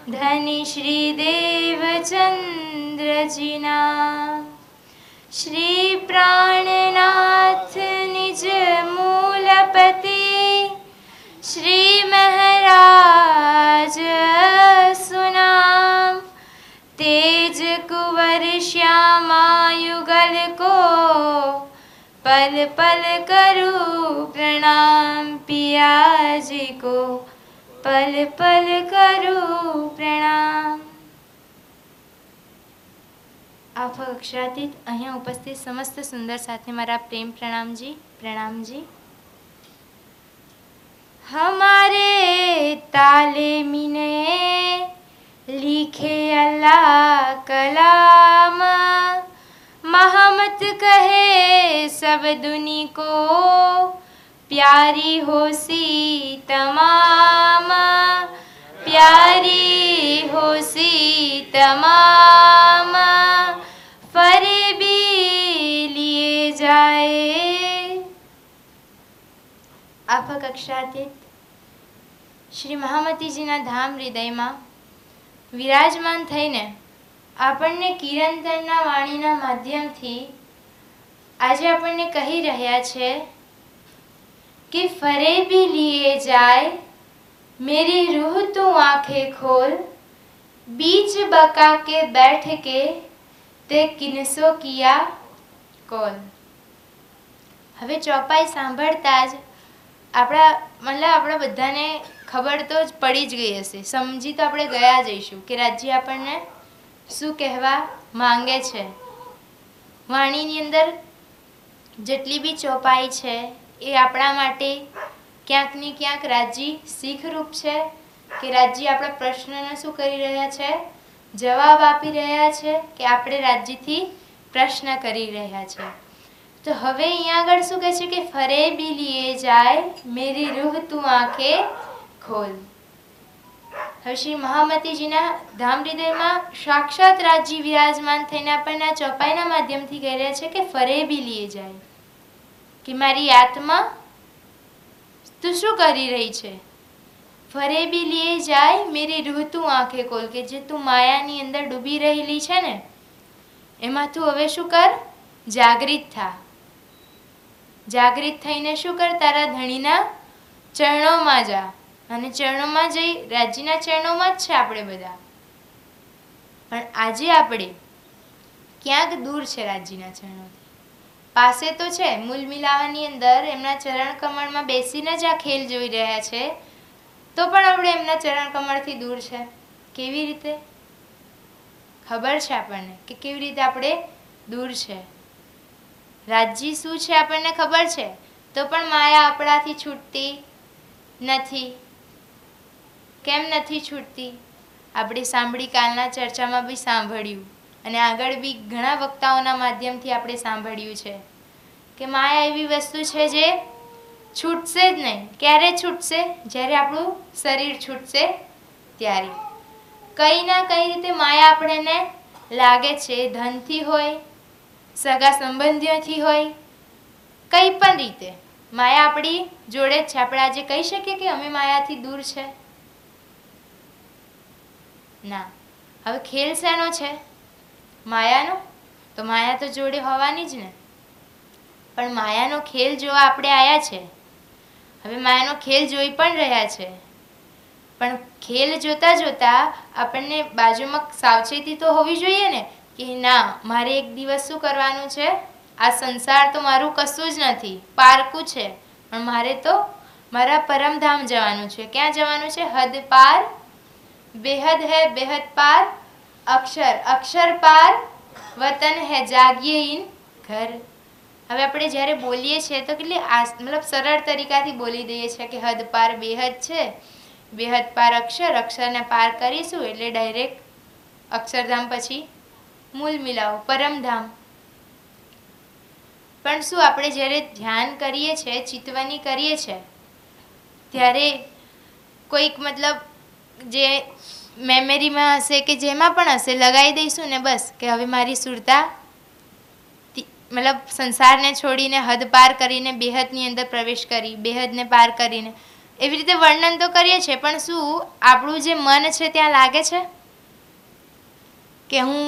ધની શ્રી દેવચંદ્રજીના શ્રી પ્રાણનાથ નિજ મૂલપતિ શ્રી મહારાજ સુનામ तेज कुंवर श्यामा युगल को पल पल करूं प्रणाम पिया जी को पल पल करूं प्रणाम। आप अक्षरातीत અહીંયા ઉપસ્થિત સમસ્ત સુંદર સાથે મારા પ્રેમ પ્રણામજી પ્રણામજી। हमारे तालेमीने लिखे अल्लाह कलाम महमत कहे सब दुनी को प्यारी हो सी तमाम प्यारी हो सी तमाम फरे भी लिए जाए। આફક અક્ષરાતીત શ્રી મહામતીજીના ધામ હૃદયમાં વિરાજમાન થઈને આપણને કિરણતરના વાણીના માધ્યમથી આજે આપણને કહી રહ્યા છે કે ફરે ભી લીએ જાય મેરી રૂહ તું આંખે ખોલ બીચ બકા કે બેઠ કે તે કિનસો કિયા કોલ। હવે ચોપાઈ સાંભળતા જ આપણા બધાને ખબર તો જ પડી જ ગઈ હશે, સમજી તો આપણે ગયા જઈશું કે રાજ્ય આપણને શું કહેવા માંગે છે। વાણીની અંદર જેટલી બી ચોપાઈ છે એ આપણા માટે ક્યાંકની ક્યાંક રાજ્ય શીખરૂપ છે કે રાજ્ય આપણા પ્રશ્નનો શું કરી રહ્યા છે, જવાબ આપી રહ્યા છે કે આપણે રાજ્યથી પ્રશ્ન કરી રહ્યા છે। તો હવે અહીંયા આગળ શું કહે છે કે ફરે ભી લીએ જાય મેરી રૂહ તું આંખે ખોલ। હવે શ્રી મહામતીજીના ધામ હૃદયમાં સાક્ષાત રાજ્ય વિરાજમાન થઈને આપણને આ ચોપાઈના માધ્યમથી કહી રહ્યા છે કે ફરે ભી લીએ જાય કે મારી આત્મા તું શું કરી રહી છે, ફરે ભી લીએ જાય મેરી રૂહ તું આંખે ખોલ કે જે તું માયાની અંદર ડૂબી રહેલી છે ને એમાં તું હવે શું કર, જાગૃત થા। જાગૃત થઈને શું કર, તારા ધણીના ચરણોમાં જા અને ચરણોમાં જઈ રાજ્યના ચરણોમાં જ છે આપણે બધા, પણ આજે આપણે ક્યાંક દૂર છે રાજ્યના ચરણોથી, પાસે તો છે મૂલ મિલાવાની અંદર એમના ચરણ કમળમાં બેસીને જ આ ખેલ જોઈ રહ્યા છે, તો પણ આપણે એમના ચરણ કમળથી દૂર છે। કેવી રીતે ખબર છે આપણને કે કેવી રીતે આપણે દૂર છે, રાજ્ય શું છે આપણને ખબર છે, તો પણ માયા આપણાથી છૂટતી નથી। કેમ નથી છૂટતી? આપણે સાંભળી કાલના ચર્ચામાં બી સાંભળ્યું અને આગળ બી ઘણા વક્તાઓના માધ્યમથી આપણે સાંભળ્યું છે કે માયા એવી વસ્તુ છે જે છૂટશે જ નહીં। ક્યારે છૂટશે? જ્યારે આપણું શરીર છૂટશે ત્યારે। કઈ ના કઈ રીતે માયા આપણને લાગે છે, ધનથી હોય, સગા સંબંધીઓથી હોય, કઈ પણ રીતે માયા આપણી જોડે જ છે। આપણે આજે કહી શકીએ કે અમે માયાથી દૂર છે? ના। હવે ખેલ શેનો છે? માયાનો। તો માયા તો જોડે હોવાની જ ને, પણ માયાનો ખેલ જોવા આપણે આવ્યા છે। હવે માયાનો ખેલ જોઈ પણ રહ્યા છે, પણ ખેલ જોતા જોતા આપણને બાજુમાં સાવચેતી તો હોવી જોઈએ ને કે ના, મારે એક દિવસ શું કરવાનું છે, આ સંસાર તો મારું કશું જ નથી, પારકું છે, પણ મારે તો મારા પરમધામ જવાનું છે। ક્યાં જવાનું છે? હદ પાર बेहद है बेहद पार अक्षर अक्षर पार वतन है जागिए इन घर। હવે આપણે જ્યારે બોલીએ છીએ તો કેટલી મતલબ સરળ તરીકાથી બોલી દઈએ છીએ કે હદ પાર બેહદ છે, બેહદ પાર અક્ષર, અક્ષરને પાર કરીશું એટલે ડાયરેક્ટ અક્ષરધામ પછી મૂલ મિલાવો પરમધામ। પણ શું આપણે જ્યારે ધ્યાન કરીએ છીએ, ચિતવણી કરીએ છીએ ત્યારે કોઈક મતલબ જે મેમરીમાં હશે કે જેમાં પણ હશે લગાવી દઈશું ને બસ કે હવે મારી સુરતા મતલબ સંસારને છોડીને હદ પાર કરીને બેહદની અંદર પ્રવેશ કરી, બેહદને પાર કરીને એવી રીતે વર્ણન તો કરીએ છીએ, પણ શું આપણું જે મન છે ત્યાં લાગે છે કે હું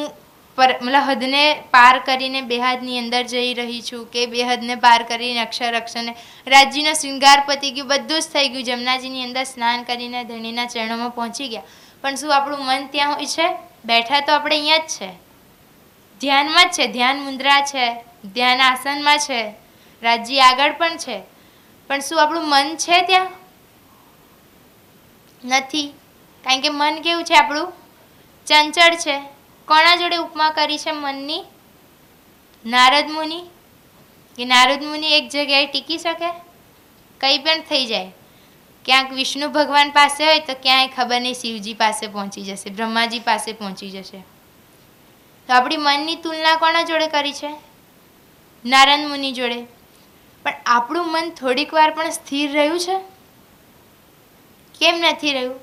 મતલબ હદને પાર કરીને બેહદની અંદર જઈ રહી છું, કે બેહદને પાર કરીને અક્ષર અક્ષરને રાજ્યનો શૃંગાર પતી ગયું, બધું જ થઈ ગયું, જમનાજીની અંદર સ્નાન કરીને ધણીના ચરણોમાં પહોંચી ગયા, પણ શું આપણું મન ત્યાં હોય છે? બેઠા તો આપણે અહીંયા જ છે, ધ્યાનમાં જ છે, ધ્યાન મુદ્રા છે, ધ્યાન આસનમાં છે, રાજ્ય આગળ પણ છે, પણ શું આપણું મન છે ત્યાં? નથી. કારણ કે મન કેવું છે આપણું? ચંચળ છે. કોના જોડે ઉપમા કરી છે મનની? નારદ મુનિ. કે નારદ મુનિ એક જગ્યાએ ટીકી શકે? કંઈ પણ થઈ જાય, ક્યાંક વિષ્ણુ ભગવાન પાસે હોય તો ક્યાંય ખબર નહીં શિવજી પાસે પહોંચી જશે, બ્રહ્માજી પાસે પહોંચી જશે. તો આપણી મનની તુલના કોના જોડે કરી છે? નારદ મુનિ જોડે. પણ આપણું મન થોડીક વાર પણ સ્થિર રહ્યું છે? કેમ નથી રહ્યું?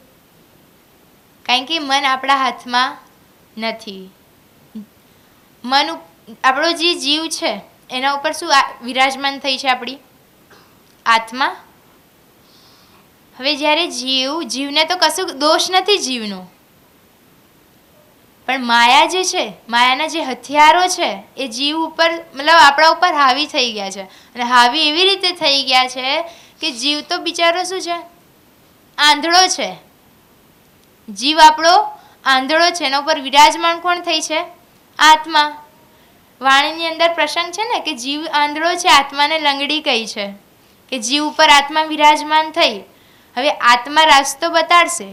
કારણ કે મન આપણા હાથમાં નથી. મન આપણો જે જીવ છે એના ઉપર શું વિરાજમાન થઈ છે? આપણી આત્મા. હવે જ્યારે જીવને તો કશું દોષ નથી જીવનો, પણ માયા જે છે, માયાના જે હથિયારો છે એ જીવ ઉપર મતલબ આપણા ઉપર હાવી થઈ ગયા છે. અને હાવી એવી રીતે થઈ ગયા છે કે જીવ તો બિચારો શું છે? આંધળો છે. જીવ આપણો આંધળો છે. એના ઉપર વિરાજમાન કોણ થઈ છે? આત્મા. વાણીની અંદર પ્રસંગ છે ને કે જીવ આંધળો છે, આત્માને લંગડી કહી છે, કે જીવ ઉપર આત્મા વિરાજમાન થઈ. હવે આત્મા રસ્તો બતાડશે,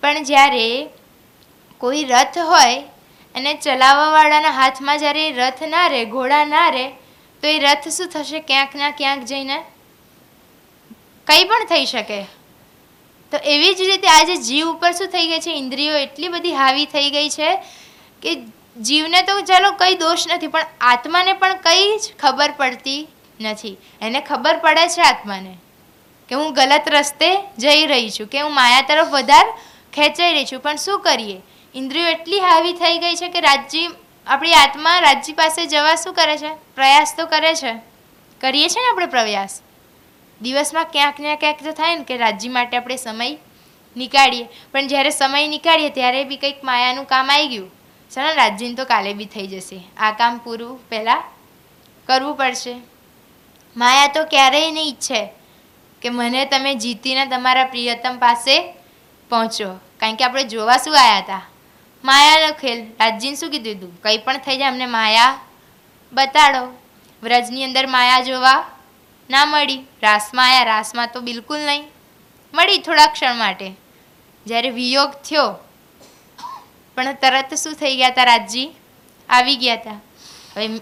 પણ જ્યારે કોઈ રથ હોય અને ચલાવવાવાળાના હાથમાં જ્યારે રથ ના રહે, ઘોડા ના રહે, તો એ રથ શું થશે? ક્યાંક ના ક્યાંક જઈને કંઈ પણ થઈ શકે. તો એવી જ રીતે આજે જીવ ઉપર શું થઈ ગઈ છે? ઇન્દ્રિયો એટલી બધી હાવી થઈ ગઈ છે કે જીવને તો ચાલો કંઈ દોષ નથી, પણ આત્માને પણ કંઈ જ ખબર પડતી નથી. એને ખબર પડે છે આત્માને કે હું ગલત રસ્તે જઈ રહી છું, કે હું માયા તરફ વધારે ખેંચાઈ રહી છું, પણ શું કરીએ? ઇન્દ્રિયો એટલી હાવી થઈ ગઈ છે કે આપણી આત્મા રાજ્ય પાસે જવા શું કરે છે? પ્રયાસ તો કરે છે. કરીએ છીએ ને આપણે પ્રયાસ. દિવસમાં ક્યાંક ને ક્યાંક તો થાય ને કે રાજ્ય માટે આપણે સમય નીકાળીએ, પણ જ્યારે સમય નીકાળીએ ત્યારે બી કંઈક માયાનું કામ આવી ગયું, ચાલો રાજ્યને તો કાલે બી થઈ જશે, આ કામ પૂરું પહેલાં કરવું પડશે. માયા તો ક્યારેય નહીં ઈચ્છે કે મને તમે જીતીને તમારા પ્રિયતમ પાસે પહોંચો, કારણ કે આપણે જોવા શું આવ્યા હતા? માયાનો ખેલ. રાજ્યને શું કીધું હતું? કંઈ પણ થઈ જાય, અમને માયા બતાડો. વ્રજની અંદર માયા જોવા ના મળી, રાસમાં આવ્યા, રાસમાં તો બિલકુલ નહીં મળી, થોડા ક્ષણ માટે. જ્યારે વિયોગ થયો પણ તરત શું થઈ ગયા હતા? રાજ્ય આવી ગયા હતા. હવે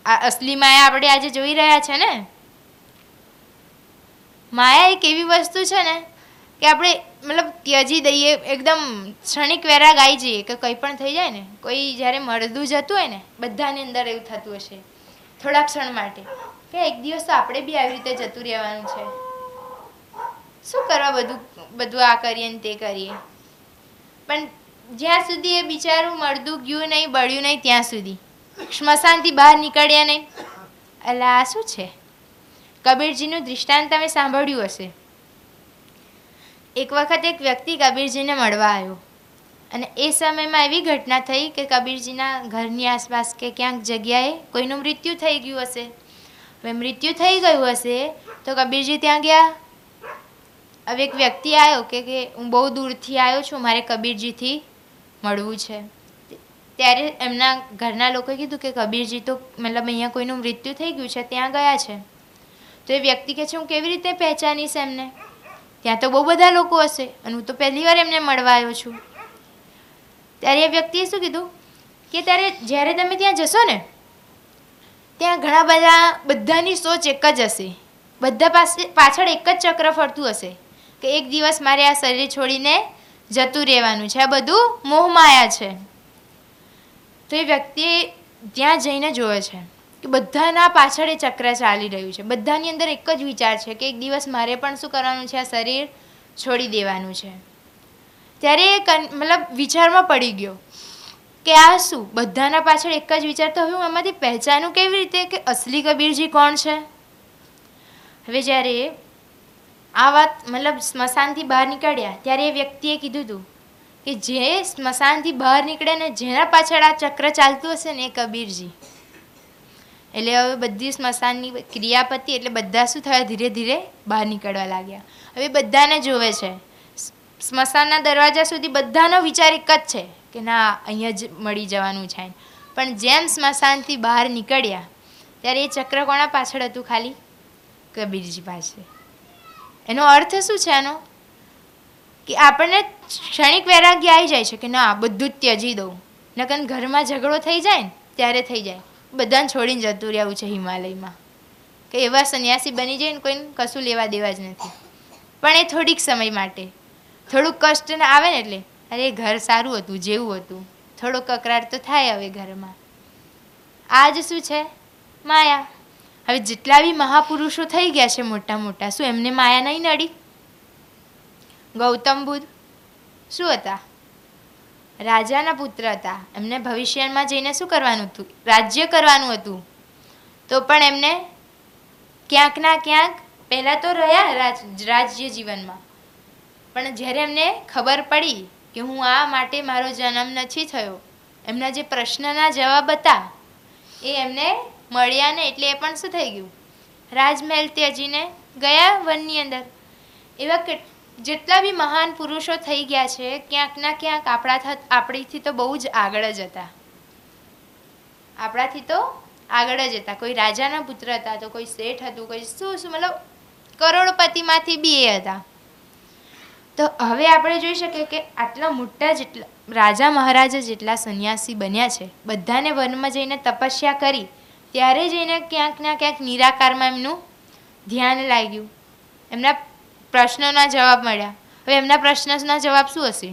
આ અસલી માયા આપણે આજે જોઈ રહ્યા છે ને. માયા એક એવી વસ્તુ છે ને કે આપણે મતલબ ત્યજી દઈએ, એકદમ ક્ષણિક વેરાગ આવી જઈએ કે કંઈ પણ થઈ જાય ને. કોઈ જ્યારે મળદું જતું હોય ને, બધાની અંદર એવું થતું હશે થોડા ક્ષણ માટે કે એક દિવસ તો આપણે બી આવી રીતે જતું રહેવાનું છે, શું કરવા બધું આ કરીએ ને તે કરીએ. પણ જ્યાં સુધી એ બિચારું મળદું ગયું નહીં, બળ્યું નહીં, ત્યાં સુધી સ્મશાનથી બહાર નીકળ્યા નહીં. એટલે આ શું છે? કબીરજીનું દૃષ્ટાંત તમે સાંભળ્યું હશે. એક વખત એક વ્યક્તિ કબીરજીને મળવા આવ્યો, અને એ સમયમાં એવી ઘટના થઈ કે કબીરજીના ઘરની આસપાસ કે ક્યાંક જગ્યાએ કોઈનું મૃત્યુ થઈ ગયું હશે. હવે મૃત્યુ થઈ ગયું હશે તો કબીરજી ત્યાં ગયા. હવે એક વ્યક્તિ આવ્યો કે હું બહુ દૂરથી આવ્યો છું, મારે કબીરજીથી મળવું છે. ત્યારે એમના ઘરના લોકોએ કીધું કે કબીરજી તો મતલબ અહીંયા કોઈનું મૃત્યુ થઈ ગયું છે, ત્યાં ગયા છે. તો એ વ્યક્તિ કહે છે હું કેવી રીતે પહેચાનીશ એમને? ત્યાં તો બહુ બધા લોકો હશે અને હું તો પહેલી વાર એમને મળવા આવ્યો છું. ત્યારે એ વ્યક્તિએ શું કીધું કે જ્યારે તમે ત્યાં જશો ને, ત્યાં બધાની સોચ એક જ હશે, બધા પાછળ એક જ ચક્ર ફરતું હશે કે એક દિવસ મારે આ શરીર છોડીને જતું રહેવાનું છે, આ બધું મોહમાયા છે. તો એ વ્યક્તિએ ત્યાં જઈને જોવે છે કે બધાના પાછળ એ ચક્ર ચાલી રહ્યું છે, બધાની અંદર એક જ વિચાર છે કે એક દિવસ મારે પણ શું કરવાનું છે? આ શરીર છોડી દેવાનું છે. ત્યારે એ મતલબ વિચારમાં પડી ગયો કે આ શું, બધાના પાછળ એક જ વિચાર, તો હવે હું એમાંથી પહેચાનું કેવી રીતે કે અસલી કબીરજી કોણ છે? હવે જ્યારે આ વાત મતલબ સ્મશાનથી બહાર નીકળ્યા ત્યારે એ વ્યક્તિએ કીધું હતું કે જે સ્મશાનથી બહાર નીકળે ને જેના પાછળ આ ચક્ર ચાલતું હશે ને એ કબીરજી. એટલે હવે બધી સ્મશાનની ક્રિયાપતિ એટલે બધા શું થયા, ધીરે ધીરે બહાર નીકળવા લાગ્યા. હવે બધાને જોવે છે, સ્મશાનના દરવાજા સુધી બધાનો વિચાર એક જ છે કે ના અહીંયા જ મળી જવાનું છે. પણ જેમ સ્મશાનથી બહાર નીકળ્યા ત્યારે એ ચક્ર કોના પાછળ હતું? ખાલી કબીરજી પાસે. એનો અર્થ શું છે આનો? કે આપણને ક્ષણિક વૈરાગ્ય આવી જાય છે કે ના બધું જ ત્યજી દઉં, નકર ઘરમાં ઝઘડો થઈ જાય ને ત્યારે થઈ જાય, બધાને છોડીને જતું રહેવું છે હિમાલયમાં, કે એવા સંન્યાસી બની જાય ને કોઈને કશું લેવા દેવા જ નથી. પણ એ થોડીક સમય માટે, થોડુંક કષ્ટ આવે ને એટલે અરે ઘર સારું હતું જેવું હતું, થોડો કકરાટ તો થાય હવે ઘરમાં. આ જ શું છે? માયા. હવે જેટલા બી મહાપુરુષો થઈ ગયા છે મોટા મોટા, શું એમને માયા નહીં નડી? ગૌતમ બુદ્ધ શું હતા? રાજાના પુત્ર હતા. એમને ભવિષ્યમાં જઈને શું કરવાનું હતું? રાજ્ય કરવાનું હતું. તો પણ એમને ક્યાંક ના ક્યાંક પહેલાં તો રહ્યા રાજ્ય જીવનમાં, પણ જ્યારે એમને ખબર પડી કે હું આ માટે મારો જન્મ નથી થયો, એમના જે પ્રશ્નના જવાબ હતા એ એમને મળ્યા ને એટલે એ પણ શું થઈ ગયું? રાજમહેલ ત્યજીને ગયા વનની અંદર. એવા જેટલા બી મહાન પુરુષો થઈ ગયા છે ક્યાંક ના ક્યાંક આપણીથી તો બહુ જ આગળ જ હતા. આપણાથી તો આગળ જ હતા. કોઈ રાજાના પુત્ર હતા, તો કોઈ શેઠ હતું, કોઈ શું શું મતલબ કરોડપતિમાંથી બી એ હતા. તો હવે આપણે જોઈ શકીએ કે આટલા મોટા જેટલા રાજા મહારાજા જેટલા સંન્યાસી બન્યા છે, બધાને વનમાં જઈને તપસ્યા કરી ત્યારે જઈને ક્યાંક ના ક્યાંક નિરાકારમાં એમનું ધ્યાન લાગ્યું, એમના પ્રશ્નોના જવાબ મળ્યા. હવે એમના પ્રશ્નના જવાબ શું હશે?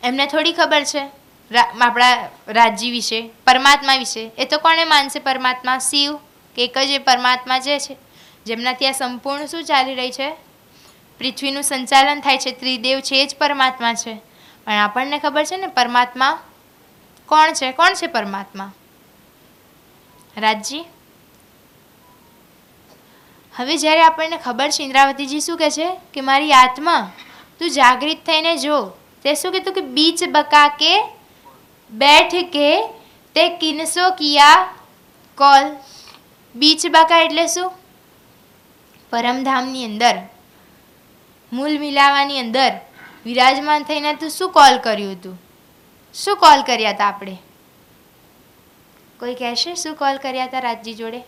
એમને થોડી ખબર છે આપણા રાજ્ય વિશે, પરમાત્મા વિશે. એ તો કોને માનશે પરમાત્મા? શિવ કે એક જ એ પરમાત્મા જે છે જેમનાથી આ સંપૂર્ણ શું ચાલી રહી છે? પૃથ્વીનું સંચાલન થાય છે, ત્રિદેવ છે એ જ પરમાત્મા છે. પણ આપણને ખબર છે ને પરમાત્મા કોણ છે? કોણ છે પરમાત્મા? રાજજી. હવે જ્યારે આપણને ખબર છે, ઇન્દ્રાવતીજી શું કહે છે કે મારી આત્મા તું જાગૃત થઈને જો. તે શું કીધું કે બીચ બકા કે બેઠ કે તે કિનસો કિયા કોલ. બીચ બકા એટલે શું? પરમધામની અંદર, મૂલ મિલાવાની અંદર વિરાજમાન થઈને તું શું કોલ કર્યું હતું? શું કોલ કર્યા હતા આપણે? કોઈ કહેશે શું કોલ કર્યા હતા રાજજી જોડે?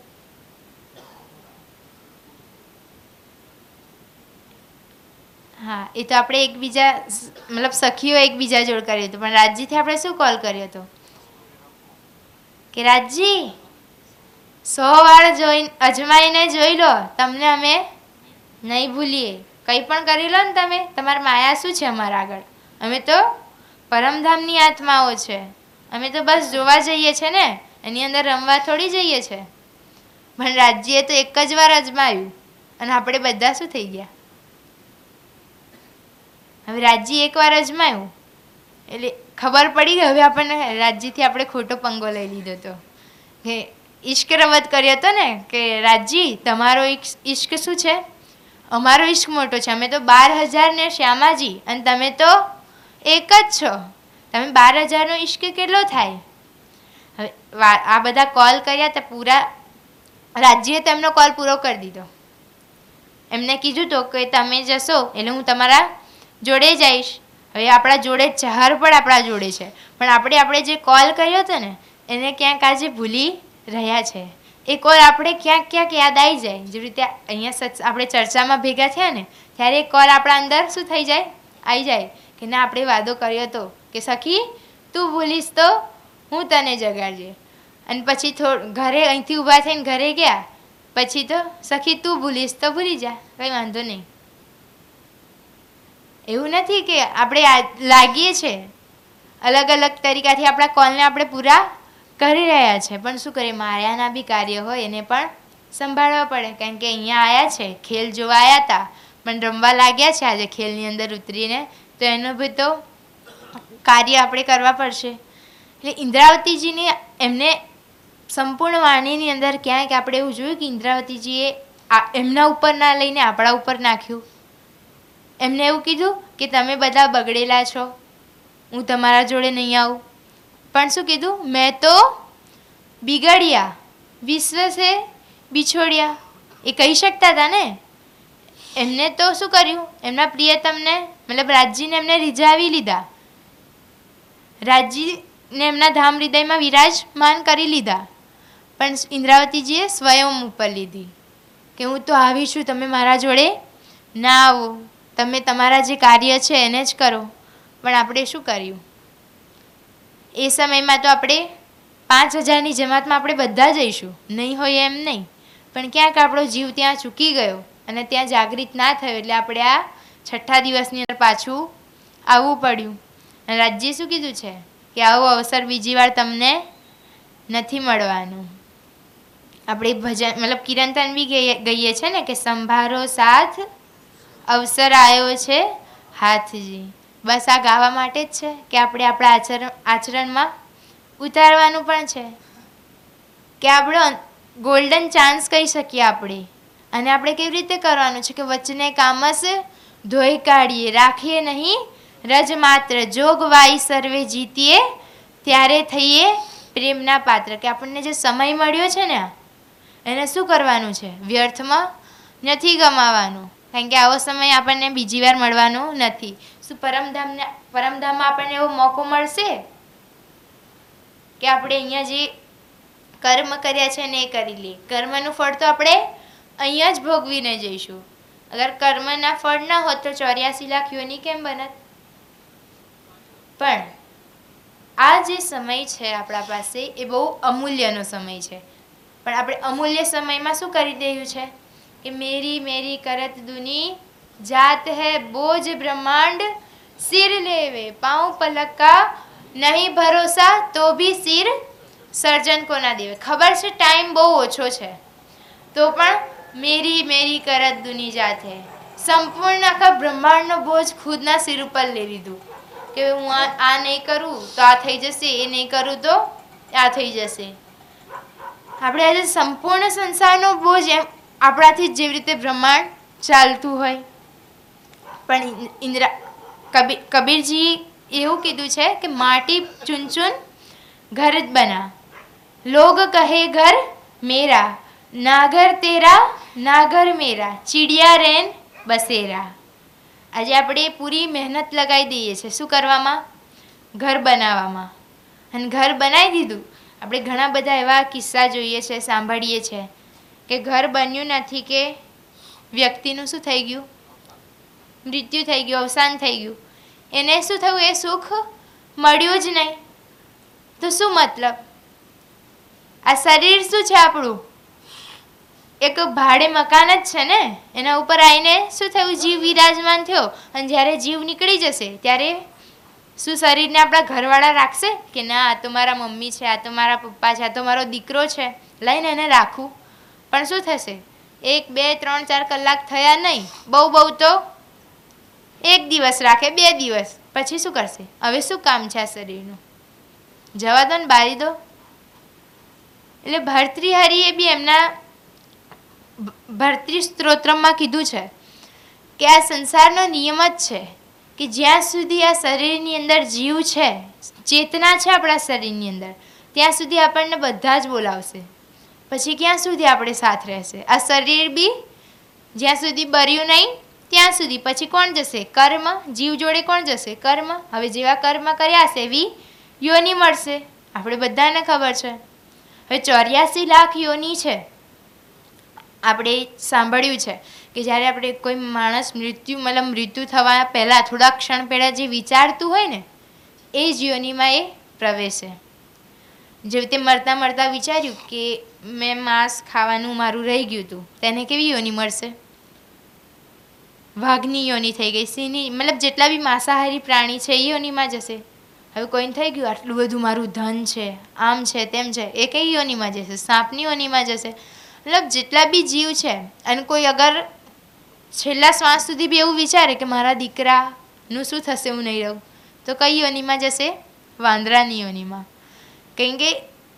હા, એ તો આપણે એકબીજા મતલબ સખીઓ એકબીજા જોડે કર્યું હતું, પણ રાજજીથી આપણે શું કોલ કર્યો હતો? કે રાજજી 100 વાર અજમાઈને જોઈ લો, તમને અમે નહીં ભૂલીએ. કંઈ પણ કરી લો ને તમે, તમારી માયા શું છે અમારા આગળ? અમે તો પરમધામની આત્માઓ છે, અમે તો બસ જોવા જઈએ છે ને, એની અંદર રમવા થોડી જઈએ છે. પણ રાજ્યએ તો એક જ વાર અજમાયું અને આપણે બધા શું થઈ ગયા? હવે રાજ્ય એકવાર અજમાયું એટલે ખબર પડી ગઈ. હવે આપણને રાજ્યથી આપણે ખોટો પંગો લઈ લીધો હતો કે ઈશ્ક રવત કર્યો હતો ને કે રાજજી તમારો ઈશ્ક શું છે? અમારો ઈશ્ક મોટો છે, અમે તો 12,000 ને શ્યામાજી અને તમે તો એક જ છો. તમે 12,000નો ઈશ્ક કેટલો થાય? હવે આ બધા કોલ કર્યા તો પૂરા રાજ્યએ તેમનો કોલ પૂરો કરી દીધો. એમને કીધું તો કે તમે જશો એટલે હું તમારા જોડે જઈશ. હવે આપણા જોડે ચાર પણ આપણા જોડે છે, પણ આપણે જે કોલ કર્યો હતો ને એને ક્યાંક આજે ભૂલી રહ્યા છે. એ કોલ આપણે ક્યાંક ક્યાંક યાદ આવી જાય. જે રીતે અહીંયા આપણે ચર્ચામાં ભેગા થયા ને ત્યારે એ કોલ આપણા અંદર શું થઈ જાય? આવી જાય કે ના આપણે વાદો કર્યો હતો કે સખી તું ભૂલીશ તો હું તને જગાડજે. અને પછી ઘરે અહીંથી ઊભા થઈને ઘરે ગયા પછી તો સખી તું ભૂલીશ તો ભૂલી જા, કંઈ વાંધો નહીં. એવું નથી કે આપણે લાગીએ છીએ અલગ અલગ તરીકાથી આપણા કોલને આપણે પૂરા કરી રહ્યા છે, પણ શું કરીએ માયાના બી કાર્ય હોય એને પણ સંભાળવા પડે. કારણ કે અહીંયા આવ્યા છે, ખેલ જોવા આવ્યા હતા પણ રમવા લાગ્યા છે આજે ખેલની અંદર ઉતરીને, તો એનું બી તો કાર્ય આપણે કરવા પડશે. એટલે ઇન્દ્રાવતીજીની એમને સંપૂર્ણ વાણીની અંદર ક્યાંક આપણે એવું જોયું કે ઇન્દ્રાવતીજીએ એમના ઉપર ના લઈને આપણા ઉપર નાખ્યું. એમને એવું કીધું કે તમે બધા બગડેલા છો, હું તમારા જોડે નહીં આવું. પણ શું કીધું? મેં તો બિગડ્યા વિશ્વ સે બિછોડ્યા. એ કહી શકતા હતા ને. એમને તો શું કર્યું? એમના પ્રિયતમને મતલબ રાજજીને એમને રીઝાવી લીધા. રાજજીને એમના ધામ હૃદયમાં વિરાજમાન કરી લીધા. પણ ઇન્દ્રાવતીજીએ સ્વયં ઉપર લીધી કે હું તો આવી છું, તમે મારા જોડે ના આવો, તમે તમારા જે કાર્ય છે એને જ કરો. પણ આપણે શું કર્યું? એ સમયમાં તો આપણે 5000ની જમાતમાં આપણે બધા જઈશું, નહીં હોય એમ નહીં, પણ ક્યાંક આપણો જીવ ત્યાં ચૂકી ગયો અને ત્યાં જાગૃત ના થયો, એટલે આપણે આ 6ઠ્ઠા દિવસની અંદર પાછું આવવું પડ્યું. અને રાજ્યે શું કીધું છે કે આવો અવસર બીજી વાર તમને નથી મળવાનું. આપણે ભજન મતલબ કીર્તન બી ગઈએ છે ને કે સંભારો સાથ અવસર આવ્યો છે હાથજી. બસ આ ગાવા માટે જ છે કે આપણે આપણા આચરણમાં ઉતારવાનું પણ છે કે આપણો ગોલ્ડન ચાન્સ કહી શકીએ આપણે. અને આપણે કેવી રીતે કરવાનું છે કે વચને કામસ ધોઈ કાઢીએ, રાખીએ નહીં રજ માત્ર, જોગવાઈ સર્વે જીતીએ, ત્યારે થઈએ પ્રેમના પાત્ર. કે આપણને જે સમય મળ્યો છે ને એને શું કરવાનું છે? વ્યર્થમાં નથી ગમાવાનું. કારણ કે આવો સમય આપણને બીજી વાર મળવાનો નથી. શું પરમધામમાં આપણને એવો મોકો મળશે કે આપણે અહીંયા જે કર્મ કર્યા છે ને એ કરી લઈએ? કર્મનું ફળ તો આપણે અહીંયા જ ભોગવીને જઈશું. અગર કર્મના ફળ ના હોત તો 84 લાખ યોની કેમ બનત? પણ આ જે સમય છે આપણા પાસે એ બહુ અમૂલ્યનો સમય છે. પણ આપણે અમૂલ્ય સમયમાં શું કરી રહ્યું છે કે મેરી મેરી કરત દુની જાત હૈ બોજ બ્રહ્માંડ સિર લેવે, પાઉં પલકા નહીં ભરોસા તો ભી સિર સર્જન કો ના દેવે. ખબર છે ટાઈમ બહુ ઓછો છે, તો પણ મેરી મેરી કરત દુની જાત હૈ. સંપૂર્ણ આખા બ્રહ્માંડનો બોજ ખુદના સિર ઉપર લઈ લીધું કે હું આ નહીં કરું તો આ થઈ જશે, એ નહીં કરું તો આ થઈ જશે. આપણે આજે સંપૂર્ણ સંસારનો બોજ એમ આપણાથી જેવી રીતે બ્રહ્માંડ ચાલતું હોય. પણ કબીરજી એવું કીધું છે કે માટી ચૂન ચૂન ઘર જ બના, લોગ કહે ઘર મેરા, નાગર તેરા નાગર મેરા, ચીડિયા રેન બસેરા. આજે આપણે પૂરી મહેનત લગાવી દઈએ છીએ શું કરવામાં? ઘર બનાવવામાં. અને ઘર બનાવી દીધું. આપણે ઘણા બધા એવા કિસ્સા જોઈએ છે, સાંભળીએ છીએ કે ઘર બન્યું નથી કે વ્યક્તિનું શું થઈ ગયું? મૃત્યુ થઈ ગયું, અવસાન થઈ ગયું. એને શું થયું? એ સુખ મળ્યું જ નહીં. તો શું મતલબ? આ શરીર શું છે આપણું? એક ભાડે મકાન જ છે ને. એના ઉપર આવીને શું થયું? જીવ વિરાજમાન થયો. અને જ્યારે જીવ નીકળી જશે ત્યારે શું શરીરને આપણા ઘરવાળા રાખશે કે ના આ તો મારા મમ્મી છે, આ તો મારા પપ્પા છે, આ તો મારો દીકરો છે, લઈને એને રાખું? પણ શું થશે? 1 2 3 4 કલાક થયા નહીં, બહુ તો 1 દિવસ રાખે, 2 દિવસ પછી શું કરશે? હવે શું કામ છે આ શરીરનું? જવા દો ને, બારી દો. એટલે ભર્તૃહરિએ બી એમના ભર્તૃ સ્ત્રોત્રમાં કીધું છે કે આ સંસારનો નિયમ જ છે કે જ્યાં સુધી આ શરીરની અંદર જીવ છે, ચેતના છે આપણા શરીરની અંદર, ત્યાં સુધી આપણને બધા જ બોલાવશે. પછી ક્યાં સુધી આપણે સાથ રહેશે? આ શરીર બી જ્યાં સુધી બર્યું નહીં ત્યાં સુધી. પછી કોણ જશે? કર્મ. જીવ જોડે કોણ જશે? કર્મ. હવે જેવા કર્મ કર્યા હશે એવી યોની મળશે. આપણે બધાને ખબર છે. હવે 84 લાખ યોની છે. આપણે સાંભળ્યું છે કે જ્યારે આપણે કોઈ માણસ મૃત્યુ થવા પહેલાં થોડા ક્ષણ પહેલાં જે વિચારતું હોય ને એ જ યોનિમાં એ પ્રવેશે. જેવી રીતે મરતા મરતા વિચાર્યું કે મેં માંસ ખાવાનું મારું રહી ગયું હતું, તેને કેવી યોની મળશે? વાઘની યોની થઈ ગઈ, સિંહની, મતલબ જેટલા બી માંસાહારી પ્રાણી છે એ યોનીમાં જશે. હવે કોઈને થઈ ગયું આટલું બધું મારું ધન છે, આમ છે તેમ છે, એ કઈ યોનીમાં જશે? સાપની યોનીમાં જશે. મતલબ જેટલા બી જીવ છે, અને કોઈ અગર છેલ્લા શ્વાસ સુધી બી એવું વિચારે કે મારા દીકરાનું શું થશે, હું નહીં રહું, તો કઈ યોનીમાં જશે? વાંદરાની યોનીમાં. કારણ કે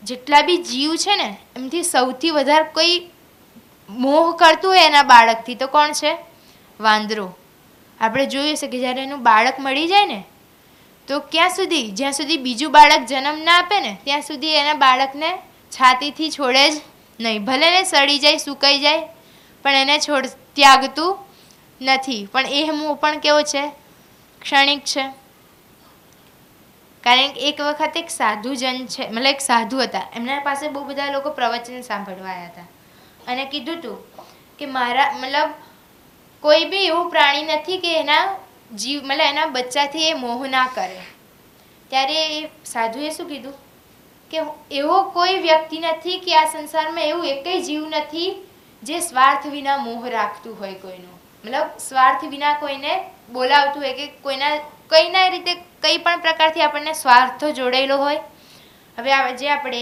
જેટલા બી જીવ છે ને એમથી સૌથી વધારે કોઈ મોહ કરતું હોય એના બાળકથી તો કોણ છે? વાંદરો. આપણે જોયું છે કે જ્યારે એનું બાળક મળી જાય ને તો ક્યાં સુધી, જ્યાં સુધી બીજું બાળક જન્મ ના આપે ને ત્યાં સુધી એના બાળકને છાતીથી છોડે જ નહીં. ભલે ને સડી જાય, સુકાઈ જાય, પણ એને ત્યાગતું નથી. પણ એ મોહ પણ કેવો છે? ક્ષણિક છે. કારણ કે એક વખત એક સાધુજન છે, મતલબ એક સાધુ હતા, એમના પાસે બહુ બધા લોકો પ્રવચન સાંભળવા આવ્યા હતા અને કીધું હતું કે મારા મતલબ કોઈ બી એવું પ્રાણી નથી કે એના મતલબ એના બચ્ચાથી એ મોહ ના કરે. ત્યારે એ સાધુએ શું કીધું કે એવો કોઈ વ્યક્તિ નથી કે આ સંસારમાં એવું એકેય જીવ નથી જે સ્વાર્થ વિના મોહ રાખતું હોય કોઈનો. મતલબ સ્વાર્થ વિના કોઈને બોલાવતું હોય કે કઈના રીતે કંઈ પણ પ્રકારથી આપણને સ્વાર્થ જોડાયેલો હોય. હવે જે આપણે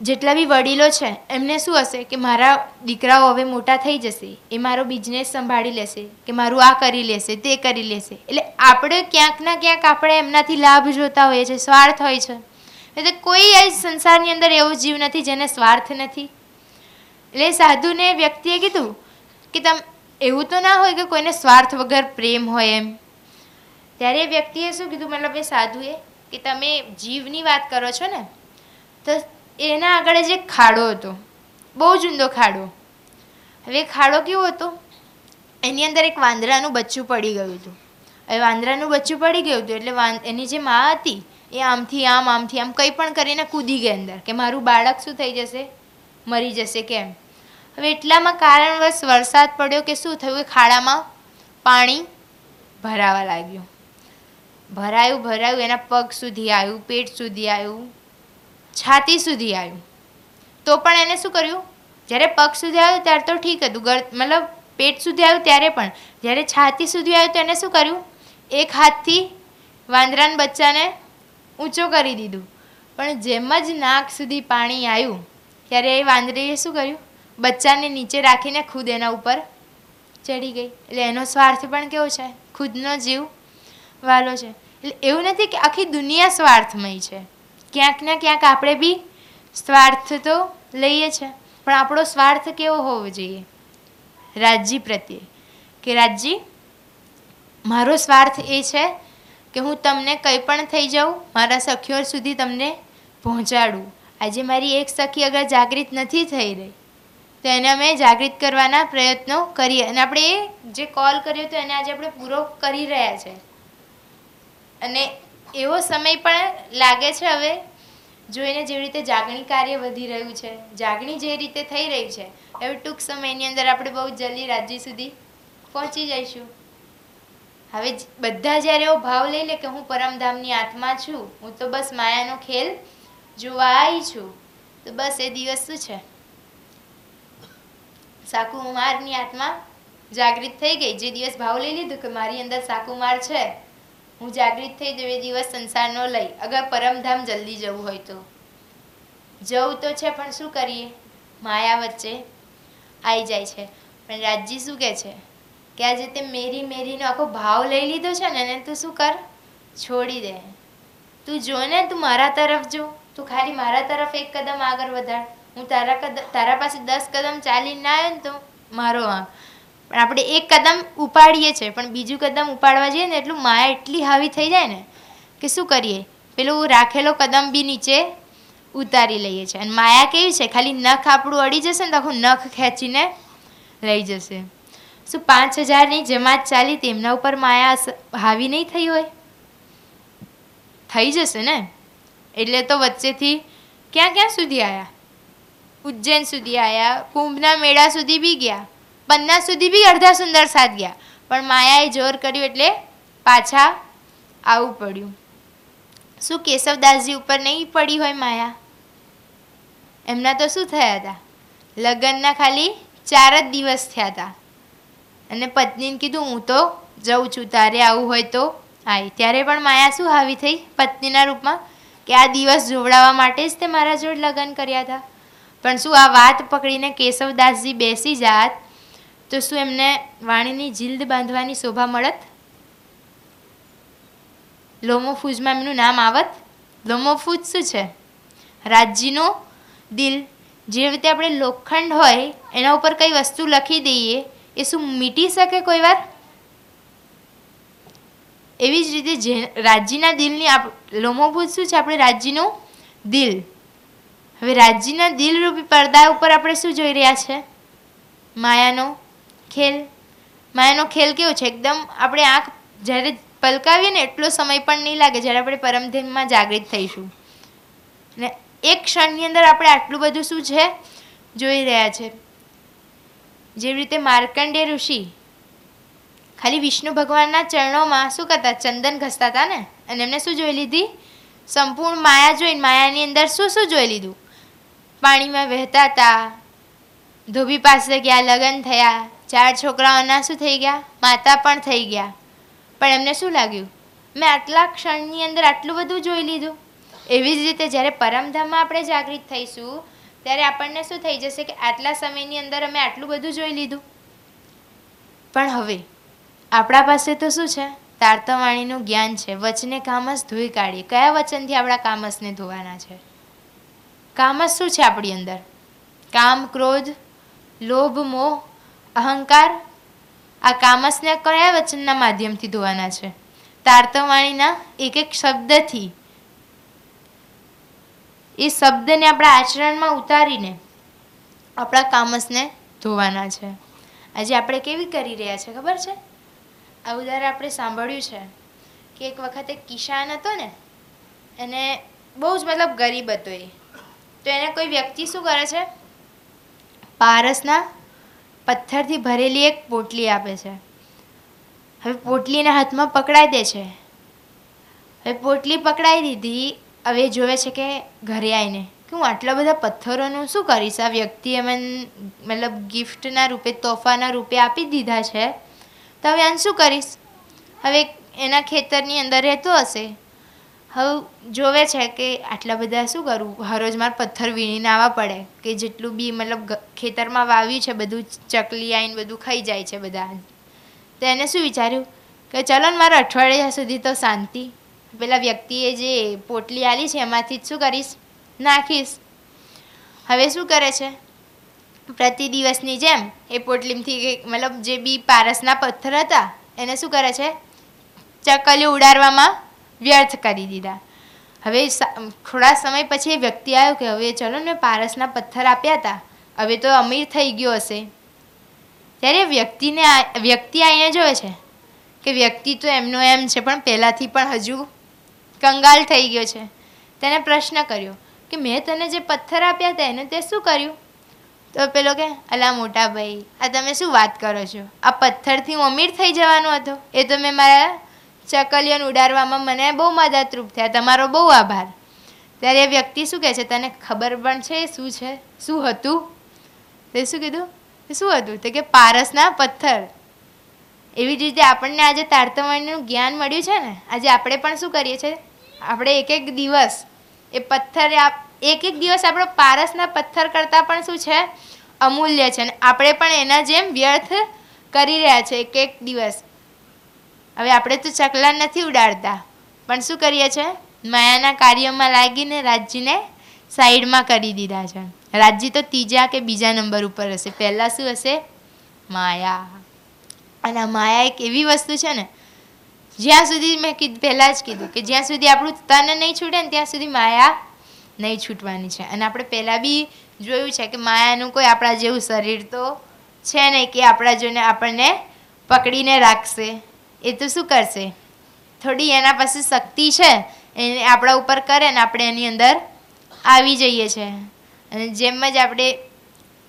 જેટલા બી વડીલો છે એમને શું હશે કે મારા દીકરાઓ હવે મોટા થઈ જશે, એ મારો બિઝનેસ સંભાળી લેશે, કે મારું આ કરી લેશે, તે કરી લેશે. એટલે આપણે ક્યાંક ના ક્યાંક આપણે એમનાથી લાભ જોતા હોઈએ છીએ, સ્વાર્થ હોય છે. એટલે કોઈ આ સંસારની અંદર એવો જીવ નથી જેને સ્વાર્થ નથી. એટલે સાધુને વ્યક્તિએ કીધું કે એવું તો ના હોય કે કોઈને સ્વાર્થ વગર પ્રેમ હોય એમ. ત્યારે એ વ્યક્તિએ શું કીધું, મતલબ એ સાધુએ, કે તમે જીવની વાત કરો છો ને, તો એના આગળ જ એક ખાડો હતો, બહુ જ ઊંડો ખાડો. હવે ખાડો કેવો હતો, એની અંદર એક વાંદરાનું બચ્ચું પડી ગયું હતું. હવે વાંદરાનું બચ્ચું પડી ગયું હતું એટલે એની જે મા હતી એ આમથી આમ કંઈ પણ કરીને કૂદી ગઈ અંદર, કે મારું બાળક શું થઈ જશે, મરી જશે કેમ. હવે એટલામાં કારણવશ વરસાદ પડ્યો કે શું થયું, એ ખાડામાં પાણી ભરાવા લાગ્યું. ભરાયું એના પગ સુધી આવ્યું, પેટ સુધી આવ્યું, છાતી સુધી આવ્યું. તો પણ એને શું કર્યું, જ્યારે પગ સુધી આવ્યું ત્યારે તો ઠીક હતું, મતલબ પેટ સુધી આવ્યું ત્યારે પણ, જ્યારે છાતી સુધી આવ્યું તો એને શું કર્યું, એક હાથથી વાંદરાના બચ્ચાને ઊંચો કરી દીધું. પણ જેમ જ નાક સુધી પાણી આવ્યું ત્યારે એ વાંદરીએ શું કર્યું, બચ્ચાને નીચે રાખીને ખુદ એના ઉપર ચડી ગઈ. એટલે એનો સ્વાર્થ પણ કેવો છે, ખુદનો જીવ વાલો છે. એટલે એવું નથી કે આખી દુનિયા સ્વાર્થમય છે, ક્યાંક ને ક્યાંક આપણે બી સ્વાર્થ તો લઈએ છે. પણ આપણો સ્વાર્થ કેવો હોવો જોઈએ, રાજ્ય પ્રત્યે, કે રાજ્ય મારો સ્વાર્થ એ છે કે હું તમને કંઈ પણ થઈ જાઉં, મારા સખીઓ સુધી તમને પહોંચાડું. આજે મારી એક સખી અગર જાગૃત નથી થઈ રહી તો એને અમે જાગૃત કરવાના પ્રયત્નો કરીએ. અને આપણે એ જે કોલ કર્યો તો એને આજે આપણે પૂરો કરી રહ્યા છે. અને એવો સમય પણ લાગે છે હવે જોઈને, જેવી રીતે જાગણી કાર્ય વધી રહ્યું છે, જાગણી જે રીતે થઈ રહી છે, હવે ટૂંક સમયની અંદર આપણે બહુ જલ્દી રાજ્ય સુધી પહોંચી જઈશું. હવે બધા જ્યારે એવો ભાવ લઈ લે કે હું પરમધામની આત્મા છું, હું તો બસ માયાનો ખેલ જોવા આવી છું, તો બસ એ દિવસ શું છે, સાકુમારની આત્મા જાગૃત થઈ ગઈ. જે દિવસ ભાવ લઈ લીધું કે મારી અંદર સાકુમાર છે, હું જાગૃત થઈ જઉં, એ દિવસ સંસારનો લઈ. અગર પરમધામ જલ્દી જવું હોય તો જવું તો છે, પણ શું કરીએ, માયા વચ્ચે આવી જાય છે. પણ રાજજી શું કહે છે કે આજે તે મેરીનો આખો ભાવ લઈ લીધો છે ને, એને તું શું કર, છોડી દે. તું જો ને, તું મારા તરફ જો, તું ખાલી મારા તરફ એક કદમ આગળ વધાર. હું તારા પાસે 10 કદમ ચાલીને ના આવ્યો ને તો મારો વાંક. પણ આપણે એક કદમ ઉપાડીએ છીએ, પણ બીજું કદમ ઉપાડવા જઈએ ને એટલું માયા એટલી હાવી થઈ જાય ને કે શું કરીએ, પેલું રાખેલો કદમ બી નીચે ઉતારી લઈએ છીએ. અને માયા કેવી છે, ખાલી નખ આપણું અડી જશે ને તો આખું નખ ખેંચીને લઈ જશે. શું 5000ની જમાત ચાલી તેમના ઉપર માયા હાવી નહીં થઈ હોય? થઈ જશે ને. એટલે તો વચ્ચેથી ક્યાં સુધી આવ્યા, ઉજ્જૈન સુધી આવ્યા, કુંભના મેળા સુધી બી ગયા, પન્ના સુધી બી અડધા સુંદર સાથ ગયા, પણ માયાએ જોર કર્યું એટલે પાછા આવવું પડ્યું. શું કેશવદાસજી ઉપર નહીં પડી હોય માયા? એમના તો શું થયા હતા, લગ્નના ખાલી 4 જ દિવસ થયા હતા અને પત્નીને કીધું હું તો જઉં છું, તારે આવું હોય તો આય. ત્યારે પણ માયા શું હાવી થઈ પત્નીના રૂપમાં, કે આ દિવસ જોવડાવવા માટે જ તે મારા જોડે લગ્ન કર્યા હતા. પણ શું આ વાત પકડીને કેશવદાસજી બેસી જાત તો શું એમને વાણીની જીલ્દ બાંધવાની શોભા મળત? લોમોફૂજમાં એમનું નામ આવત? લોમોફૂજ શું છે? રાજ્યનો દિલ, જે રીતે આપણે લોખંડ હોય એના ઉપર કઈ વસ્તુ લખી દઈએ એ શું મીટી શકે કોઈ વાર? એવી જ રીતે જે રાજ્યના દિલની લોમોભૂત શું છે? આપણે રાજ્યનું દિલ. હવે રાજ્યના દિલરૂપી પડદા ઉપર આપણે શું જોઈ રહ્યા છે? માયાનો ખેલ. માયાનો ખેલ કેવો છે? એકદમ આપણે આંખ જ્યારે પલકાવીએ ને એટલો સમય પણ નહીં લાગે જ્યારે આપણે પરમધ્યાનમાં જાગૃત થઈશું. ને એક ક્ષણની અંદર આપણે આટલું બધું શું છે જોઈ રહ્યા છે. જેવી રીતે માર્કંડેય ઋષિ ખાલી વિષ્ણુ ભગવાનના ચરણોમાં શું કરતા? ચંદન ઘસતા હતા ને, અને એમને શું જોઈ લીધી? સંપૂર્ણ માયા જોઈને માયાની અંદર શું શું જોઈ લીધું? પાણીમાં વહેતા હતા, ધોબી પાસે ગયા, લગ્ન થયા, 4 છોકરાઓના શું થઈ ગયા? માતા પણ થઈ ગયા. પણ એમને શું લાગ્યું? મેં આટલા ક્ષણની અંદર આટલું બધું જોઈ લીધું. એવી જ રીતે જ્યારે પરમધામમાં આપણે જાગૃત થઈશું ત્યારે આપણને શું થઈ જશે કે આટલા સમયની અંદર અમે આટલું બધું જોઈ લીધું. પણ હવે આપણા પાસે તો શું છે? તારતવાણીનું જ્ઞાન છે. વચને કામસ ધોઈ કાઢીએ. કયા વચનથી આપણા કામસને ધોવાના છે? કામસ શું છે આપણી અંદર? કામ, ક્રોધ, લોભ, મોહ, અહંકાર. આ કામસને કયા વચનના માધ્યમથી ધોવાના છે? તારતવાણીના એક એક શબ્દથી. એ શબ્દને આપણા આચરણમાં ઉતારીને આપણા કામસને ધોવાના છે. આજે આપણે કેવી કરી રહ્યા છે ખબર છે? આ ઉદાહરણ આપણે સાંભળ્યું છે કે એક વખત એક કિસાન હતો ને, એને બહુ જ મતલબ ગરીબ હતો એ. તો એને કોઈ વ્યક્તિ શું કરે છે? પારસના પથ્થરથી ભરેલી એક પોટલી આપે છે. હવે પોટલીને હાથમાં પકડાઈ દે છે. હવે પોટલી પકડાઈ દીધી. હવે જોવે છે કે ઘરે આવીને કે હું આટલા બધા પથ્થરોનું શું કરીશ? આ વ્યક્તિએ મને મતલબ ગિફ્ટના રૂપે, તોહફાના રૂપે આપી દીધા છે, તો હવે આને શું કરીશ? હવે એના ખેતરની અંદર રહેતો હશે. હવે જોવે છે કે આટલા બધા શું કરું? હરોજ મારે પથ્થર વીણીને આવવા પડે કે જેટલું બી મતલબ ખેતરમાં વાવ્યું છે બધું ચકલી આવીને બધું ખાઈ જાય છે બધા. તો એને શું વિચાર્યું કે ચલો ને મારે અઠવાડિયા સુધી તો શાંતિ. પેલા વ્યક્તિએ જે પોટલી આલી છે એમાંથી જ શું કરીશ? નાખીશ. હવે શું કરે છે? પ્રતિ દિવસની જેમ એ પોટલીમાંથી મતલબ જે બી પારસના પથ્થર હતા એને શું કરે છે? ચકલીઓ ઉડાડવામાં વ્યર્થ કરી દીધા. હવે થોડા સમય પછી એ વ્યક્તિ આવ્યો કે હવે ચલો ને પારસના પથ્થર આપ્યા હતા, હવે તો અમીર થઈ ગયો હશે. ત્યારે વ્યક્તિ આવીને જોવે છે કે વ્યક્તિ તો એમનો એમ છે પણ પહેલાંથી પણ હજુ કંગાલ થઈ ગયો છે. તેને પ્રશ્ન કર્યો કે મેં તને જે પથ્થર આપ્યા હતા એને તે શું કર્યું? તો પેલો કે અલા મોટા ભાઈ, આ તમે શું વાત કરો છો? આ પથ્થરથી હું અમીર થઈ જવાનો હતો. એ તો મેં મારા ચકલીઓને ઉડાડવામાં મને બહુ મદદરૂપ થયા. તમારો બહુ આભાર. ત્યારે એ વ્યક્તિ શું કહે છે? તને ખબર પણ છે શું છે? શું હતું? તે શું કીધું? શું હતું? તો કે પારસના પથ્થર. એવી જ રીતે આપણને આજે તારતમ્યનું જ્ઞાન મળ્યું છે ને, આજે આપણે પણ શું કરીએ છીએ? આપણે એક એક દિવસ એ પથ્થર, એક એક દિવસ આપણો પારસના પથ્થર કરતાં પણ શું છે? અમૂલ્ય છે. અને આપણે પણ એના જેમ વ્યર્થ કરી રહ્યા છે એક એક દિવસ. હવે આપણે તો ચકલા નથી ઉડાડતા, પણ શું કરીએ છીએ? માયાના કાર્યમાં લાગીને રાજ્યને સાઈડમાં કરી દીધા છે. રાજ્ય તો ત્રીજા કે બીજા નંબર ઉપર હશે. પહેલાં શું હશે? માયા. અને આ માયા એક એવી વસ્તુ છે ને, જ્યાં સુધી મેં પહેલાં જ કીધું કે જ્યાં સુધી આપણું તન નહીં છૂટે ને ત્યાં સુધી માયા નહીં છૂટવાની છે. અને આપણે પહેલાં બી જોયું છે કે માયાનું કોઈ આપણા જેવું શરીર તો છે નહીં કે આપણા જોઈને આપણને પકડીને રાખશે. એ તો શું કરશે? થોડી એના પાસે શક્તિ છે એને આપણા ઉપર કરે ને આપણે એની અંદર આવી જઈએ છીએ. અને જેમ જ આપણે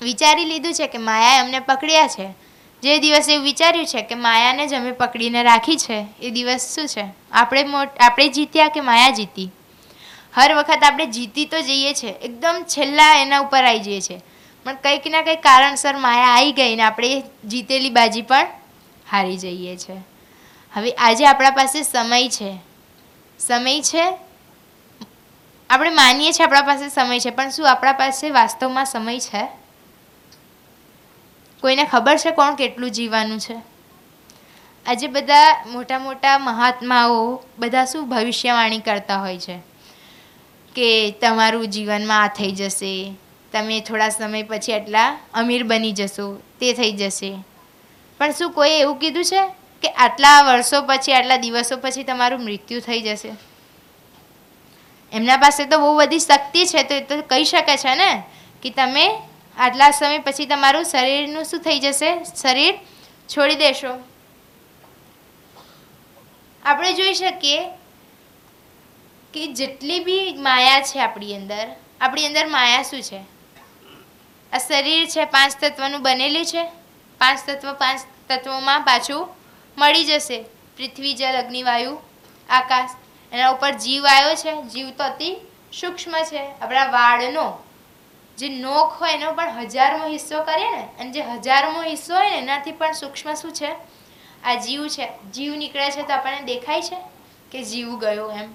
વિચારી લીધું છે કે માયાએ અમને પકડ્યા છે, જે દિવસે એવું વિચાર્યું છે કે માયાને જ અમે પકડીને રાખી છે, એ દિવસ શું છે? આપણે જીત્યા કે માયા જીતી? હર વખત આપણે જીતી તો જઈએ છીએ, એકદમ છેલ્લા એના ઉપર આવી જઈએ છીએ, પણ કંઈક ના કંઈક કારણસર માયા આવી ગઈ ને આપણે જીતેલી બાજી પણ હારી જઈએ છીએ. હવે આજે આપણા પાસે સમય છે. આપણે માનીએ છીએ આપણા પાસે સમય છે, પણ શું આપણા પાસે વાસ્તવમાં સમય છે? કોઈને ખબર છે કોણ કેટલું જીવવાનું છે? આજે બધા મોટા મોટા મહાત્માઓ બધા શું ભવિષ્યવાણી કરતા હોય છે કે તમારું જીવનમાં આ થઈ જશે, તમે થોડા સમય પછી આટલા અમીર બની જશો, તે થઈ જશે. પણ શું કોઈ એવું કીધું છે કે આટલા વર્ષો પછી, આટલા દિવસો પછી તમારું મૃત્યુ થઈ જશે? એમના પાસે તો બહુ બધી શક્તિ છે, તો એ તો કહી શકે છે ને કે તમે આટલા સમય પછી તમારું શરીરનું શું થઈ જશે, શરીર છોડી દેશો. આપણે જોઈ શકીએ કે જેટલી બી માયા છે આપણી અંદર માયા શું છે? આ શરીર છે 5 તત્વનું બનેલું છે. 5 તત્વોમાં પાછું મળી જશે. પૃથ્વી, જળ, અગ્નિ, વાયુ, આકાશ. એના ઉપર જીવ આવ્યો છે. જીવ તો અતિ સૂક્ષ્મ છે. આપણા વાળનો જે નોખ હોય એનો પણ 1000મો હિસ્સો કરીએ ને, અને જે 1000મો હિસ્સો હોય ને એનાથી પણ સૂક્ષ્મ શું છે? આ જીવ છે. જીવ નીકળે છે તો આપણને દેખાય છે કે જીવ ગયો એમ?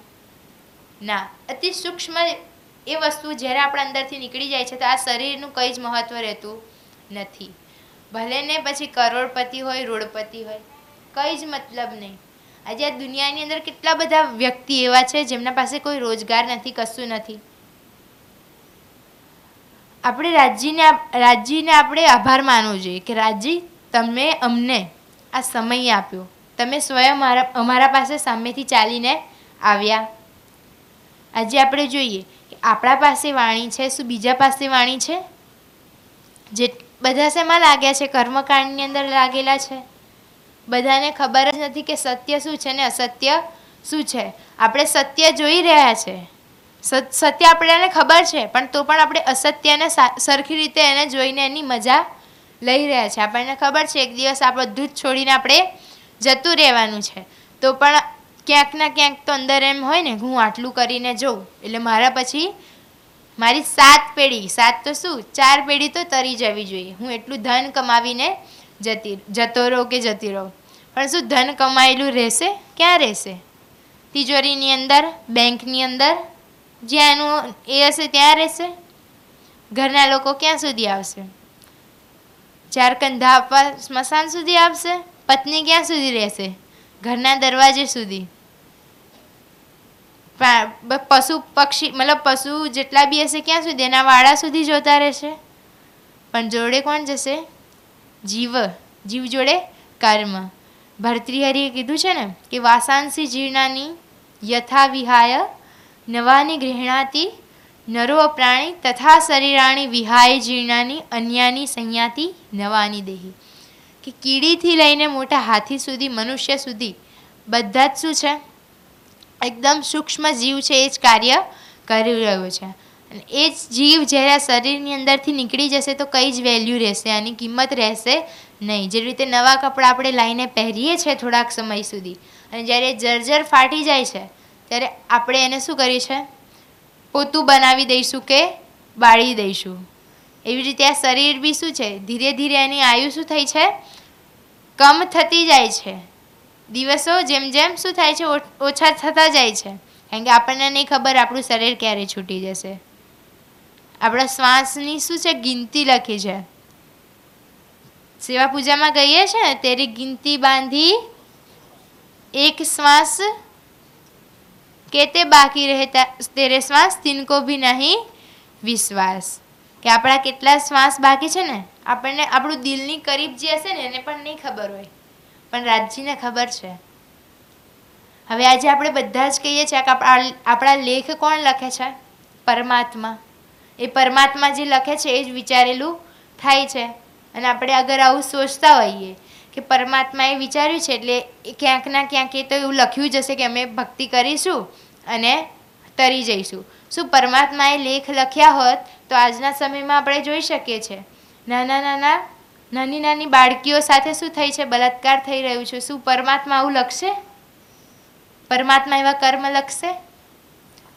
ના. અતિ સૂક્ષ્મ એ વસ્તુ જ્યારે આપણા અંદરથી નીકળી જાય છે તો આ શરીરનું કંઈ જ મહત્વ રહેતું નથી. ભલે ને પછી કરોડપતિ હોય, રોડપતિ હોય, કંઈ જ મતલબ નહીં. આજે આ દુનિયાની અંદર કેટલા બધા વ્યક્તિ એવા છે જેમના પાસે કોઈ રોજગાર નથી, કશું નથી. આપણે રાજ્યને આપણે આભાર માનવો જોઈએ કે રાજ્ય તમે અમને આ સમય આપ્યો, તમે સ્વયં અમારા પાસે સામેથી ચાલીને આવ્યા. આજે આપણે જોઈએ કે આપણા પાસે વાણી છે, શું બીજા પાસે વાણી છે? જે બધા શેમાં લાગ્યા છે? કર્મકાંડની અંદર લાગેલા છે. બધાને ખબર જ નથી કે સત્ય શું છે ને અસત્ય શું છે. આપણે સત્ય જોઈ રહ્યા છે, સત્ય આપણને ખબર છે, પણ તો પણ આપણે અસત્યને સરખી રીતે એને જોઈને એની મજા લઈ રહ્યા છે. આપણને ખબર છે એક દિવસ આ બધું જ છોડીને આપણે જતું રહેવાનું છે, તો પણ ક્યાંક ના ક્યાંક તો અંદર એમ હોય ને હું આટલું કરીને જોઉં એટલે મારા પછી મારી 7 પેઢી, 7 તો શું 4 પેઢી તો તરી જવી જોઈએ. હું એટલું ધન કમાવીને જતો રહો કે જતી રહો. પણ શું ધન કમાયેલું રહેશે? ક્યાં રહેશે? તિજોરીની અંદર, બેંકની અંદર, જ્યાં એનું એ હશે ત્યાં રહેશે. ઘરના લોકો ક્યાં સુધી આવશે? 4 કંધા આપવા સ્મશાન સુધી આવશે. પત્ની ક્યાં સુધી રહેશે? ઘરના દરવાજે સુધી. પશુ પક્ષી મતલબ પશુ જેટલા બી હશે ક્યાં સુધી? એના વાડા સુધી જોતા રહેશે. પણ જોડે કોણ જશે? જીવ જોડે કર્મ. ભર્તૃહરિએ કીધું છે ને કે વાસાંસી જીર્ણાની યથા વિહાય નવાની ગૃહણાતિ નરો પ્રાણી તથા શરીરાણી વિહાય જીર્ણાની અન્યાની સંયાતિ નવાની દેહી. કે કીડીથી લઈને મોટા હાથી સુધી, મનુષ્ય સુધી બધા જ શું છે? એકદમ સૂક્ષ્મ જીવ છે. એ જ કાર્ય કરી રહ્યો છે. અને એ જ જીવ જ્યારે શરીરની અંદરથી નીકળી જશે તો કઈ જ વેલ્યુ રહેશે, આની કિંમત રહેશે નહીં. જે રીતે નવા કપડાં આપણે લાવીને પહેરીએ છીએ થોડાક સમય સુધી, અને જ્યારે જર્જર ફાટી જાય છે ત્યારે આપણે એને શું કરીએ છીએ? પોતું બનાવી દઈશું કે બાળી દઈશું. એવી રીતે આ શરીર બી શું છે? ધીરે ધીરે એની આયુ શું થઈ છે? કમ થતી જાય છે. દિવસો જેમ જેમ શું થાય છે? ઓછા થતા જાય છે. કારણ કે આપણને નહીં ખબર આપણું શરીર ક્યારે છૂટી જશે. આપણા શ્વાસની શું છે? ગિનતી લખી છે. સેવા પૂજામાં કહીએ છે ને તેરી ગિનતી બાંધી એક શ્વાસ કેતે બાકી રહેતા તેરે શ્વાસ તિનકો ભી નહીં વિશ્વાસ. કે આપણા કેટલા શ્વાસ બાકી છે ને આપણને આપણું દિલની કરીબ જે હશે ને એને પણ નહીં ખબર હોય, પણ રાજજીને ખબર છે. હવે આજે આપણે બધા જ કહીએ છીએ કે આપણા લેખ કોણ લખે છે? પરમાત્મા. એ પરમાત્મા જે લખે છે એ જ વિચારેલું થાય છે. અને આપણે અગર આવું સોચતા હોઈએ કે પરમાત્માએ વિચાર્યું છે એટલે ક્યાંક ના ક્યાંક એ તો એવું લખ્યું જ હશે કે અમે ભક્તિ કરીશું અને તરી જઈશું. શું પરમાત્માએ લેખ લખ્યા હોત તો આજના સમયમાં આપણે જોઈ શકીએ છીએ નાની નાની બાળકીઓ સાથે શું થઈ છે? બલાત્કાર થઈ રહ્યું છે. શું પરમાત્મા આવું લખશે? પરમાત્મા એવા કર્મ લખશે?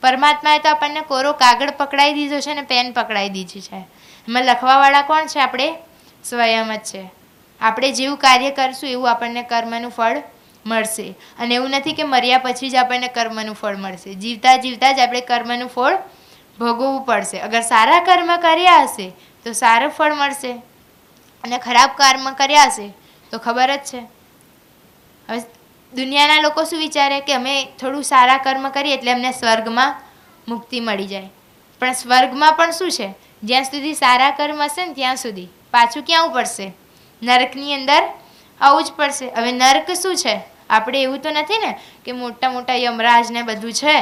પરમાત્માએ તો આપણને કોરો કાગળ પકડાઈ દીધો છે ને પેન પકડાઈ દીધી છે. એમાં લખવાવાળા કોણ છે? આપણે સ્વયં જ છે. આપણે જેવું કાર્ય કરશું એવું આપણને કર્મનું ફળ મળશે. અને એવું નથી કે મર્યા પછી જ આપણને કર્મનું ફળ મળશે. જીવતા જીવતા જ આપણે કર્મનું ફળ ભોગવવું પડશે. અગર સારા કર્મ કર્યા હશે તો સારું ફળ મળશે, અને ખરાબ કર્મ કર્યા હશે તો ખબર જ છે. હવે દુનિયાના લોકો શું વિચારે કે અમે થોડું સારા કર્મ કરીએ એટલે અમને સ્વર્ગમાં મુક્તિ મળી જાય. પણ સ્વર્ગમાં પણ શું છે, જ્યાં સુધી સારા કર્મ હશે ને ત્યાં સુધી પાછું ક્યાં પડશે, નરકની અંદર આવવું જ પડશે. હવે નર્ક શું છે, આપણે એવું તો નથી ને કે મોટા મોટા યમરાજ ને બધું છે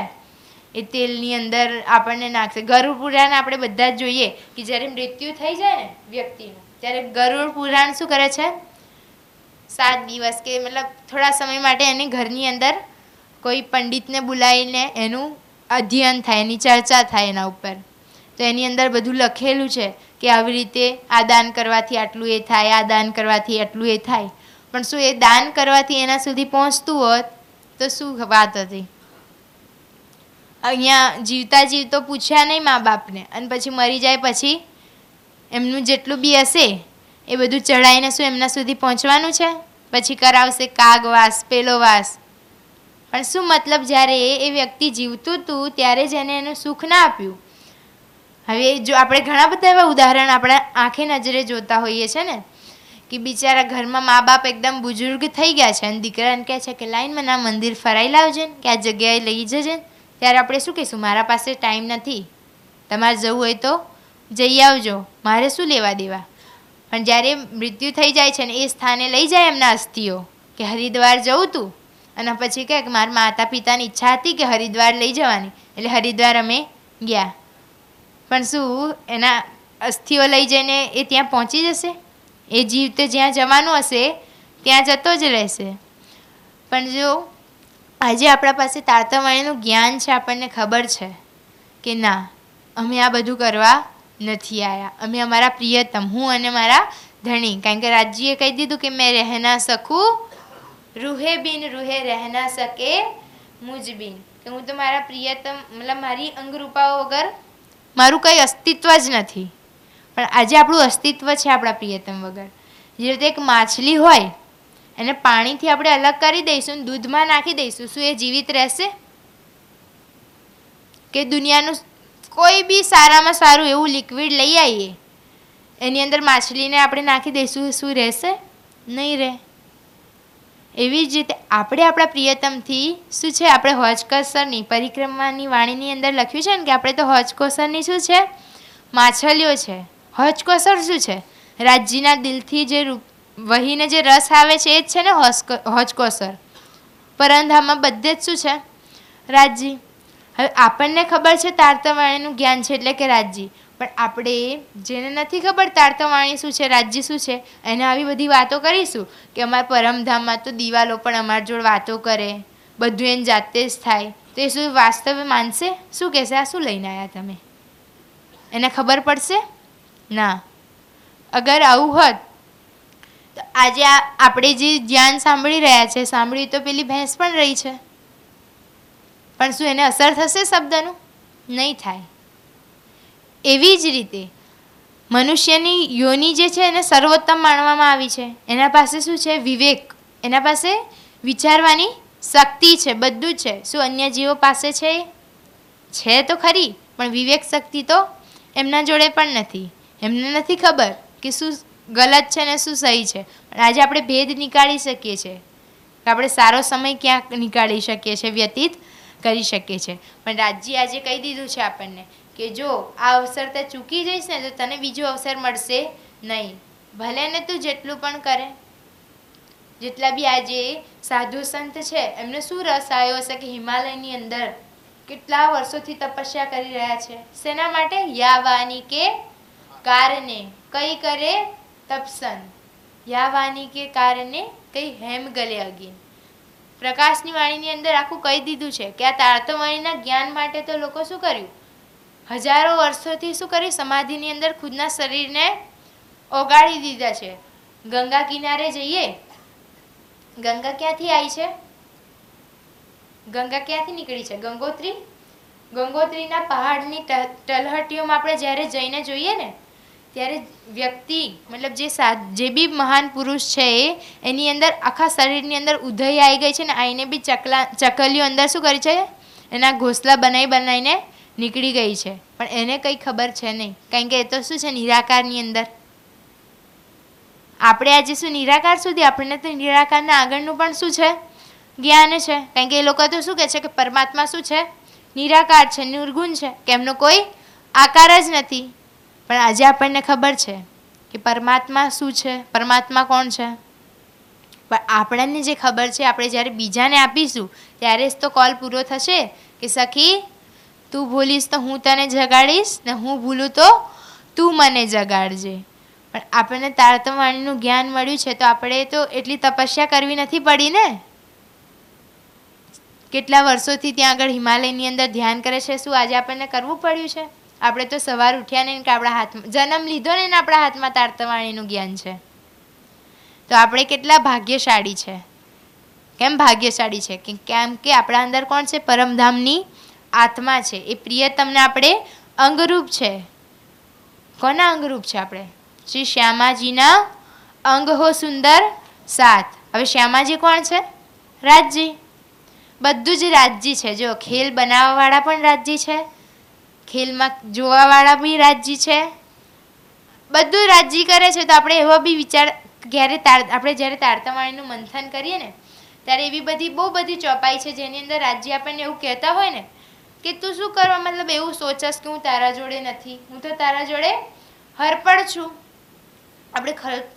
એ તેલની અંદર આપણને નાખશે. ગરુડ પુરાણ આપણે બધા જ જોઈએ કે જ્યારે મૃત્યુ થઈ જાય ને વ્યક્તિનું, ત્યારે ગરુડ પુરાણ શું કરે છે, 7 દિવસ કે મતલબ થોડા સમય માટે એની ઘરની અંદર કોઈ પંડિતને બોલાવીને એનું અધ્યયન થાય, એની ચર્ચા થાય એના ઉપર. તો એની અંદર બધું લખેલું છે કે આવી રીતે આ દાન કરવાથી આટલું એ થાય, આ દાન કરવાથી આટલું એ થાય. પણ શું એ દાન કરવાથી એના સુધી પહોંચતું હોત તો શું વાત હતી. અહીંયા જીવતા જીવતો પૂછ્યા નહીં મા બાપને, અને પછી મરી જાય પછી એમનું જેટલું બી હશે એ બધું ચડાવીને શું એમના સુધી પહોંચવાનું છે, પછી કરાવશે કાગવાસ પેલો વાસ. પણ શું મતલબ, જ્યારે એ વ્યક્તિ જીવતું હતું ત્યારે જ એને એનું સુખ ના આપ્યું. હવે જો આપણે ઘણા બધા એવા ઉદાહરણ આપણા આંખે નજરે જોતા હોઈએ છીએ ને કે બિચારા ઘરમાં મા બાપ એકદમ બુઝુર્ગ થઈ ગયા છે અને દીકરાને કહે છે કે લાઈનમાં ના મંદિર ફરાઈ લાવજે ને કે આ જગ્યાએ લઈ જજે. ત્યારે આપણે શું કહીશું, મારા પાસે ટાઈમ નથી, તમારે જવું હોય તો જઈ આવજો, મારે શું લેવા દેવા. પણ જ્યારે મૃત્યુ થઈ જાય છે ને એ સ્થાને લઈ જાય એમના અસ્થિઓ કે હરિદ્વાર જવું તું, અને પછી કહે કે મારા માતા પિતાની ઈચ્છા હતી કે હરિદ્વાર લઈ જવાની, એટલે હરિદ્વાર અમે ગયા. પણ શું એના અસ્થિઓ લઈ જઈને એ ત્યાં પહોંચી જશે? એ જીવ તો જ્યાં જવાનું હશે ત્યાં જતો જ રહેશે. પણ જો આજે આપણા પાસે તારતમ્યનું જ્ઞાન છે, આપણને ખબર છે કે ના અમે આ બધું કરવા નથી આવ્યા, અમે અમારા પ્રિયતમ, હું અને મારા ધણી, કારણ કે રાજજીએ કહી દીધું કે મેં રહે ના શકું રૂહે બિન રૂહે રહ ના શકે મુજ બિન, કે હું તો મારા પ્રિયતમ મતલબ મારી અંગરૂપાઓ વગર મારું કંઈ અસ્તિત્વ જ નથી. પણ આજે આપણું અસ્તિત્વ છે આપણા પ્રિયતમ વગર. જે રીતે એક માછલી હોય એને પાણીથી આપણે અલગ કરી દઈશું, દૂધમાં નાખી દઈશું, શું એ જીવિત રહેશે? કે દુનિયાનું કોઈ બી સારામાં સારું એવું લિક્વિડ લઈ આવીએ, એની અંદર માછલીને આપણે નાખી દઈશું, શું રહેશે? નહીં રહે. એવી જ રીતે આપણે આપણા પ્રિયતમથી શું છે, આપણે હોજકોસરની પરિક્રમાની વાણીની અંદર લખ્યું છે ને કે આપણે તો હોજકોસરની શું છે, માછલીઓ છે. હોજકોસર શું છે? રાજ્યના દિલથી જે વહીને જે રસ આવે છે એ જ છે ને હોજકોસર. પરંધામાં બધે જ શું છે? રાજ્ય. હવે આપણને ખબર છે તારતમ્યનું જ્ઞાન છે એટલે કે રાજ્ય, પણ આપણે જેને નથી ખબર તારતમ્ય શું છે, રાજ્ય શું છે, એને આવી બધી વાતો કરીશું કે અમારા પરમધામમાં તો દિવાલો પણ અમારી જોડે વાતો કરે, બધું એને જાતે જ થાય, તો એ શું વાસ્તવે માનશે? શું કહેશે આ શું લઈને આવ્યા તમે? એને ખબર પડશે ના. અગર આવું હોત તો આજે આપણે જે જ્ઞાન સાંભળી રહ્યા છે, સાંભળી તો પેલી ભેંસ પણ રહી છે, પણ શું એને અસર થશે શબ્દનું? નહીં થાય. એવી જ રીતે મનુષ્યની યોનિ જે છે એને સર્વોત્તમ માનવામાં આવી છે. એના પાસે શું છે? વિવેક. એના પાસે વિચારવાની શક્તિ છે, બધું છે. શું અન્ય જીવો પાસે છે તો ખરી, પણ વિવેક શક્તિ તો એમના જોડે પણ નથી. એમને નથી ખબર કે શું ગલત છે ને શું સહી છે. પણ આજે આપણે ભેદ નીકાળી શકીએ છીએ કે આપણે સારો સમય ક્યાંક નીકાળી શકીએ છીએ, વ્યતીત કરી શકીએ છીએ. પણ રાજ્ય આજે કહી દીધું છે આપણને કે જો આ અવસર તે ચૂકી જઈશ ને તો તને બીજો અવસર મળશે નહીં. ભલે ને તું જેટલું પણ કરે, જેટલા બી આજે સાધુ સંત છે એમને શું રસ આવ્યો હશે કે હિમાલયની અંદર કેટલા વર્ષોથી તપસ્યા કરી રહ્યા છે. શેના માટે? યાવાની કે કારણે કઈ કરે તપસન, યાવાની કે કારણે કઈ હેમ ગલે અગીન. પ્રકાશની વાણીની અંદર આખું કહી દીધું છે કે આ તારતમ્યના જ્ઞાન માટે તો લોકો શું કર્યું, હજારો વર્ષોથી શું કર્યું, સમાધિની અંદર ખુદના શરીરને ઓગાળી દીધા છે. ગંગા કિનારે જઈએ, ગંગા ક્યાંથી આવી છે? ગંગા ક્યાંથી નીકળી છે? ગંગોત્રી. ગંગોત્રીના પહાડની તલહટીઓમાં આપણે જ્યારે જઈને જોઈએ ને ત્યારે વ્યક્તિ મતલબ જે બી મહાન પુરુષ છે એની અંદર આખા શરીરની અંદર ઉધઈ આવી ગઈ છે ને આઈને બી ચકલીઓ અંદર શું કરી છે, એના ઘોંસલા બનાવીને નીકળી ગઈ છે. પણ એને કંઈ ખબર છે નહીં, કારણ કે એ તો શું છે, નિરાકારની અંદર. આપણે આજે શું નિરાકાર સુધી, આપણને તો નિરાકારના આગળનું પણ શું છે, જ્ઞાન છે. કારણ કે એ લોકો તો શું કહે છે કે પરમાત્મા શું છે, નિરાકાર છે, નિર્ગુણ છે, કે એમનો કોઈ આકાર જ નથી. પણ આજે આપણને ખબર છે કે પરમાત્મા શું છે, પરમાત્મા કોણ છે. પણ આપણને જે ખબર છે આપણે જ્યારે બીજાને આપીશું ત્યારે જ તો કોલ પૂરો થશે કે સખી તું ભૂલીશ તો હું તને જગાડીશ ને હું ભૂલું તો તું મને જગાડજે. પણ આપણને તારતમ્યવાણીનું જ્ઞાન મળ્યું છે તો આપણે તો એટલી તપસ્યા કરવી નથી પડી ને. કેટલા વર્ષોથી ત્યાં આગળ હિમાલયની અંદર ધ્યાન કરે છે, શું આજે આપણને કરવું પડ્યું છે? આપણે તો સવાર ઉઠ્યા નહીં કે આપણા હાથમાં જન્મ લીધો ને આપણા હાથમાં તારતમ્યવાણીનું જ્ઞાન છે. તો આપણે કેટલા ભાગ્યશાળી છે. કેમ ભાગ્યશાળી છે? કેમ કે આપણા અંદર કોણ છે? પરમધામની આત્મા છે. એ પ્રિયતમને આપણે અંગરૂપ છે. કોના અંગરૂપ છે આપણે? શ્રી શ્યામાજીના અંગ હો સુંદર 7. હવે શ્યામાજી કોણ છે? રાજજી. બધું જ રાજજી છે. જો ખેલ બનાવવાવાળા પણ રાજજી છે, ખેલમાં જોવાવાળા બી રાજજી છે, બધું રાજજી કરે છે. તો આપણે એવો બી વિચાર આપણે જ્યારે તારતમ્યવાણીનું મંથન કરીએ ને ત્યારે એવી બહુ બધી ચોપાઈ છે જેની અંદર રાજજી આપણને એવું કહેતા હોય ને કે તું શું કરવા, મતલબ એવું સોચસ કે હું તારા જોડે નથી, હું તો તારા જોડે હરપડ છું. આપણે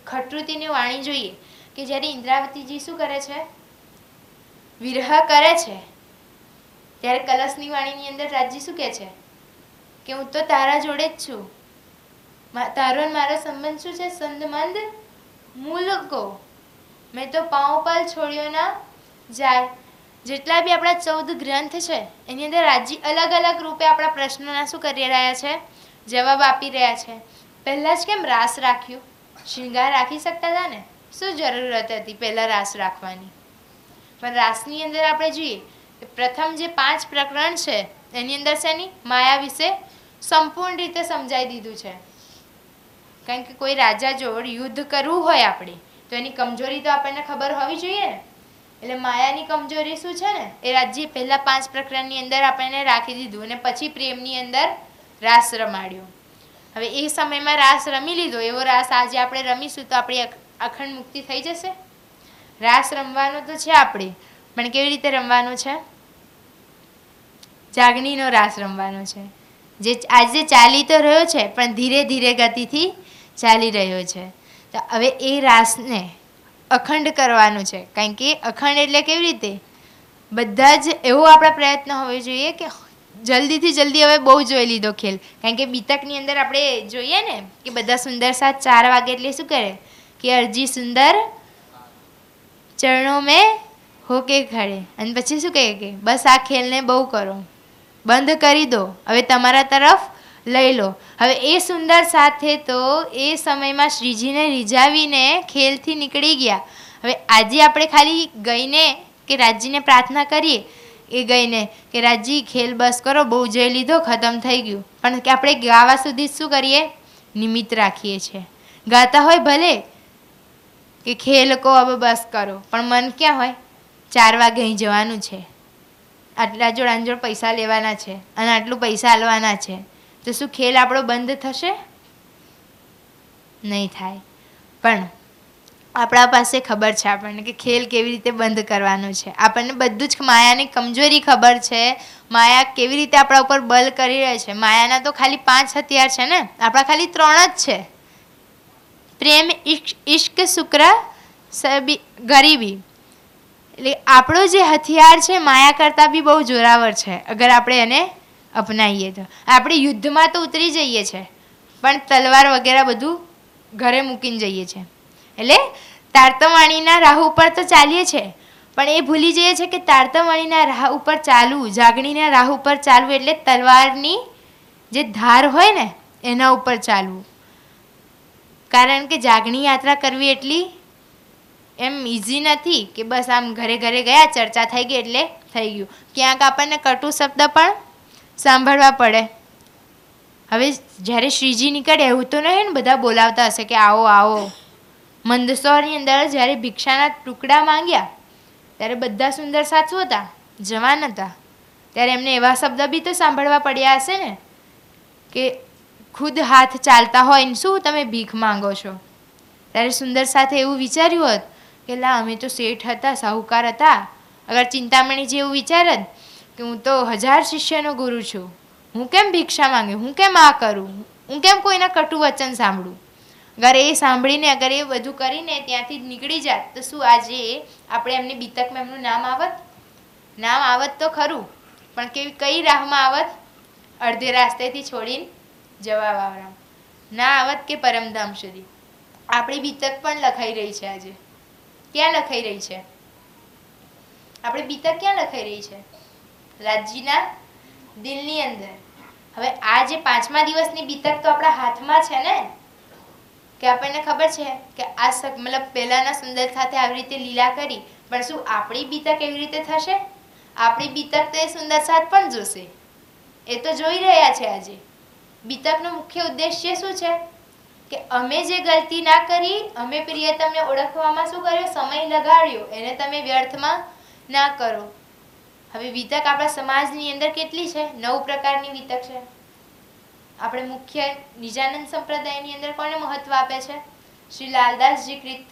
ખટૃતિની વાણી જોઈએ કે જ્યારે ઇન્દ્રાવતીજી શું કરે છે? વિરહ કરે છે. ત્યારે કલશની વાણીની અંદર રાજજી શું કહે છે કે હું તો તારા જોડે જ છું, તારો મારો સંબંધ શું છે? સંદમંદ મૂલકો, મેં તો પાઉં પાલ છોડ્યો ના જાય. જેટલા બી આપણા 14 ગ્રંથ છે એની અંદર રાજજી અલગ અલગ રૂપે આપણા પ્રશ્નોના શું કરી રહ્યા છે? જવાબ આપી રહ્યા છે. પહેલાં જ કેમ રાસ રાખ્યું? શૃંગાર રાખી શકતા હતા ને, શું જરૂરત હતી પહેલાં રાસ રાખવાની? પણ રાસની અંદર આપણે જોઈએ કે પ્રથમ જે 5 પ્રકરણ છે એની અંદર શેની માયા વિશે સંપૂર્ણ રીતે સમજાવી દીધું છે. કારણ કે કોઈ રાજા જોડ યુદ્ધ કરવું હોય આપણે તો એની કમજોરી તો આપણને ખબર હોવી જોઈએ ને. એટલે માયાની કમજોરી શું છે ને એ રાજ્ય પહેલા 5 પ્રકરણની અંદર આપણને રાખી દીધું અને પછી પ્રેમની અંદર રાસ રમાડ્યો. હવે એ સમયમાં રાસ રમી લીધો એવો રાસ આજે આપણે રમીશું તો આપણી અખંડ મુક્તિ થઈ જશે. રાસ રમવાનો તો છે આપણે, પણ કેવી રીતે રમવાનો છે? જાગણીનો રાસ રમવાનો છે. જે આજે ચાલી તો રહ્યો છે પણ ધીરે ધીરે ગતિથી ચાલી રહ્યો છે. તો હવે એ રાસને અખંડ કરવાનું છે. કારણ કે અખંડ એટલે કેવી રીતે? બધા જ એવો આપણા પ્રયત્ન હોવો જોઈએ કે જલ્દીથી જલ્દી હવે બહુ જોઈ લીધો ખેલ. કારણ કે બીતકની અંદર આપણે જોઈએ ને કે બધા સુંદર સાથ 4 વાગે એટલે શું કરે કે અરજી સુંદર ચરણો મેં હોકે ખડે, અને પછી શું કહે કે બસ આ ખેલને બહુ કરો, બંધ કરી દો, હવે તમારા તરફ લઈ લો. હવે એ સુંદર સાથે તો એ સમયમાં શ્રીજીને રીઝાવીને ખેલથી નીકળી ગયા. હવે આજે આપણે ખાલી ગઈને કે રાજજીને પ્રાર્થના કરીએ એ ગઈને કે રાજજી ખેલ બસ કરો, બહુ જોઈ લીધો, ખતમ થઈ ગયું. પણ કે આપણે ગાવા સુધી શું કરીએ? નિમિત્ત રાખીએ છીએ. ગાતા હોય ભલે કે ખેલ કો હવે બસ કરો, પણ મન ક્યાં હોય? 4 વાગે અહીં જવાનું છે, આટલા જોડ આંજોડ પૈસા લેવાના છે અને આટલું પૈસા આલવાના છે. તો શું ખેલ આપણો બંધ થશે? નહીં થાય. પણ આપણા પાસે ખબર છે આપણને કે ખેલ કેવી રીતે બંધ કરવાનો છે. આપણને બધું જ માયાની કમજોરી ખબર છે, માયા કેવી રીતે આપણા ઉપર બલ કરી રહે છે. માયાના તો ખાલી 5 હથિયાર છે ને, આપણા ખાલી 3 જ છે: પ્રેમ, ઇશ્ક, શુક્ર, ગરીબી. એટલે આપણો જે હથિયાર છે માયા કરતાં બી બહુ જોરાવર છે અગર આપણે એને અપનાવીએ તો. આપણે યુદ્ધમાં તો ઉતરી જઈએ છીએ પણ તલવાર વગેરે બધું ઘરે મૂકીને જઈએ છીએ. એટલે તારતમ્યવાણીના રાહ ઉપર તો ચાલીએ છીએ પણ એ ભૂલી જઈએ છીએ કે તારતમ્યવાણીના રાહ ઉપર ચાલવું, જાગણીના રાહ ઉપર ચાલવું એટલે તલવારની જે ધાર હોય ને એના ઉપર ચાલવું. કારણ કે જાગણી યાત્રા કરવી એટલી એમ ઇઝી નથી કે બસ આમ ઘરે ઘરે ગયા, ચર્ચા થઈ ગઈ એટલે થઈ ગયું. ક્યાંક આપણને કટુ શબ્દ પણ સાંભળવા પડે. હવે જ્યારે શ્રીજી નીકળે એવું તો નહીં ને બધા બોલાવતા હશે કે આવો આવો. મંદસોરની અંદર જ્યારે ભિક્ષાના ટુકડા માંગ્યા ત્યારે બધા સુંદર સાચું હતા, જવાન હતા, ત્યારે એમને એવા શબ્દ બી તો સાંભળવા પડ્યા હશે ને કે ખુદ હાથ ચાલતા હોય ને શું તમે ભીખ માંગો છો? ત્યારે સુંદર સાથે એવું વિચાર્યું હોત કે લા અમે તો શેઠ હતા, સાહુકાર હતા. અગર ચિંતામણી જેવું વિચારત કે હું તો 1000 શિષ્યનો ગુરુ છું, હું કેમ ભિક્ષા માંગ્યું, હું કેમ આ કરું, હું કેમ કોઈના કટુ વચન સાંભળું. અગર એ સાંભળીને અગર એ બધું કરીને ત્યાંથી નીકળી જાત તો શું આજે આપણે એમની બીતકમાં એમનું નામ આવત? નામ આવત તો ખરું, પણ કઈ રાહમાં આવત? અડધે રાસ્તેથી છોડીને જવાવાળા ના આવત કે પરમધામ સુધી. આપણી બીતક પણ લખાઈ રહી છે આજે. ક્યાં લખાઈ રહી છે? આપણી બીતક ક્યાં લખાઈ રહી છે? રાજ્યના દિલની અંદર. હવે આ જે 5મા દિવસની બીતક તો આપણા હાથમાં છે ને, કે આપણને ખબર છે કે આ મતલબ પહેલાના સુંદર સાથે આવી રીતે લીલા કરી, પણ શું આપણી બીતક એવી રીતે થશે? આપણી બીતક તો એ સુંદર સાથ પણ જોશે. એ તો જોઈ રહ્યા છે આજે. બીતકનો મુખ્ય ઉદ્દેશ્ય શું છે? કે અમે જે ગલતી ના કરી, અમે પ્રિયતમને ઓળખવામાં શું કર્યો? સમય લગાડ્યો, એને તમે વ્યર્થમાં ના કરો. હવે વિતક આપણા સમાજની અંદર કેટલી છે? 9 પ્રકારની વિતક છે. આપણે મુખ્ય નિજાનંદ સંપ્રદાયની અંદર કોને મહત્વ આપે છે? શ્રી લાલદાસજી કૃત.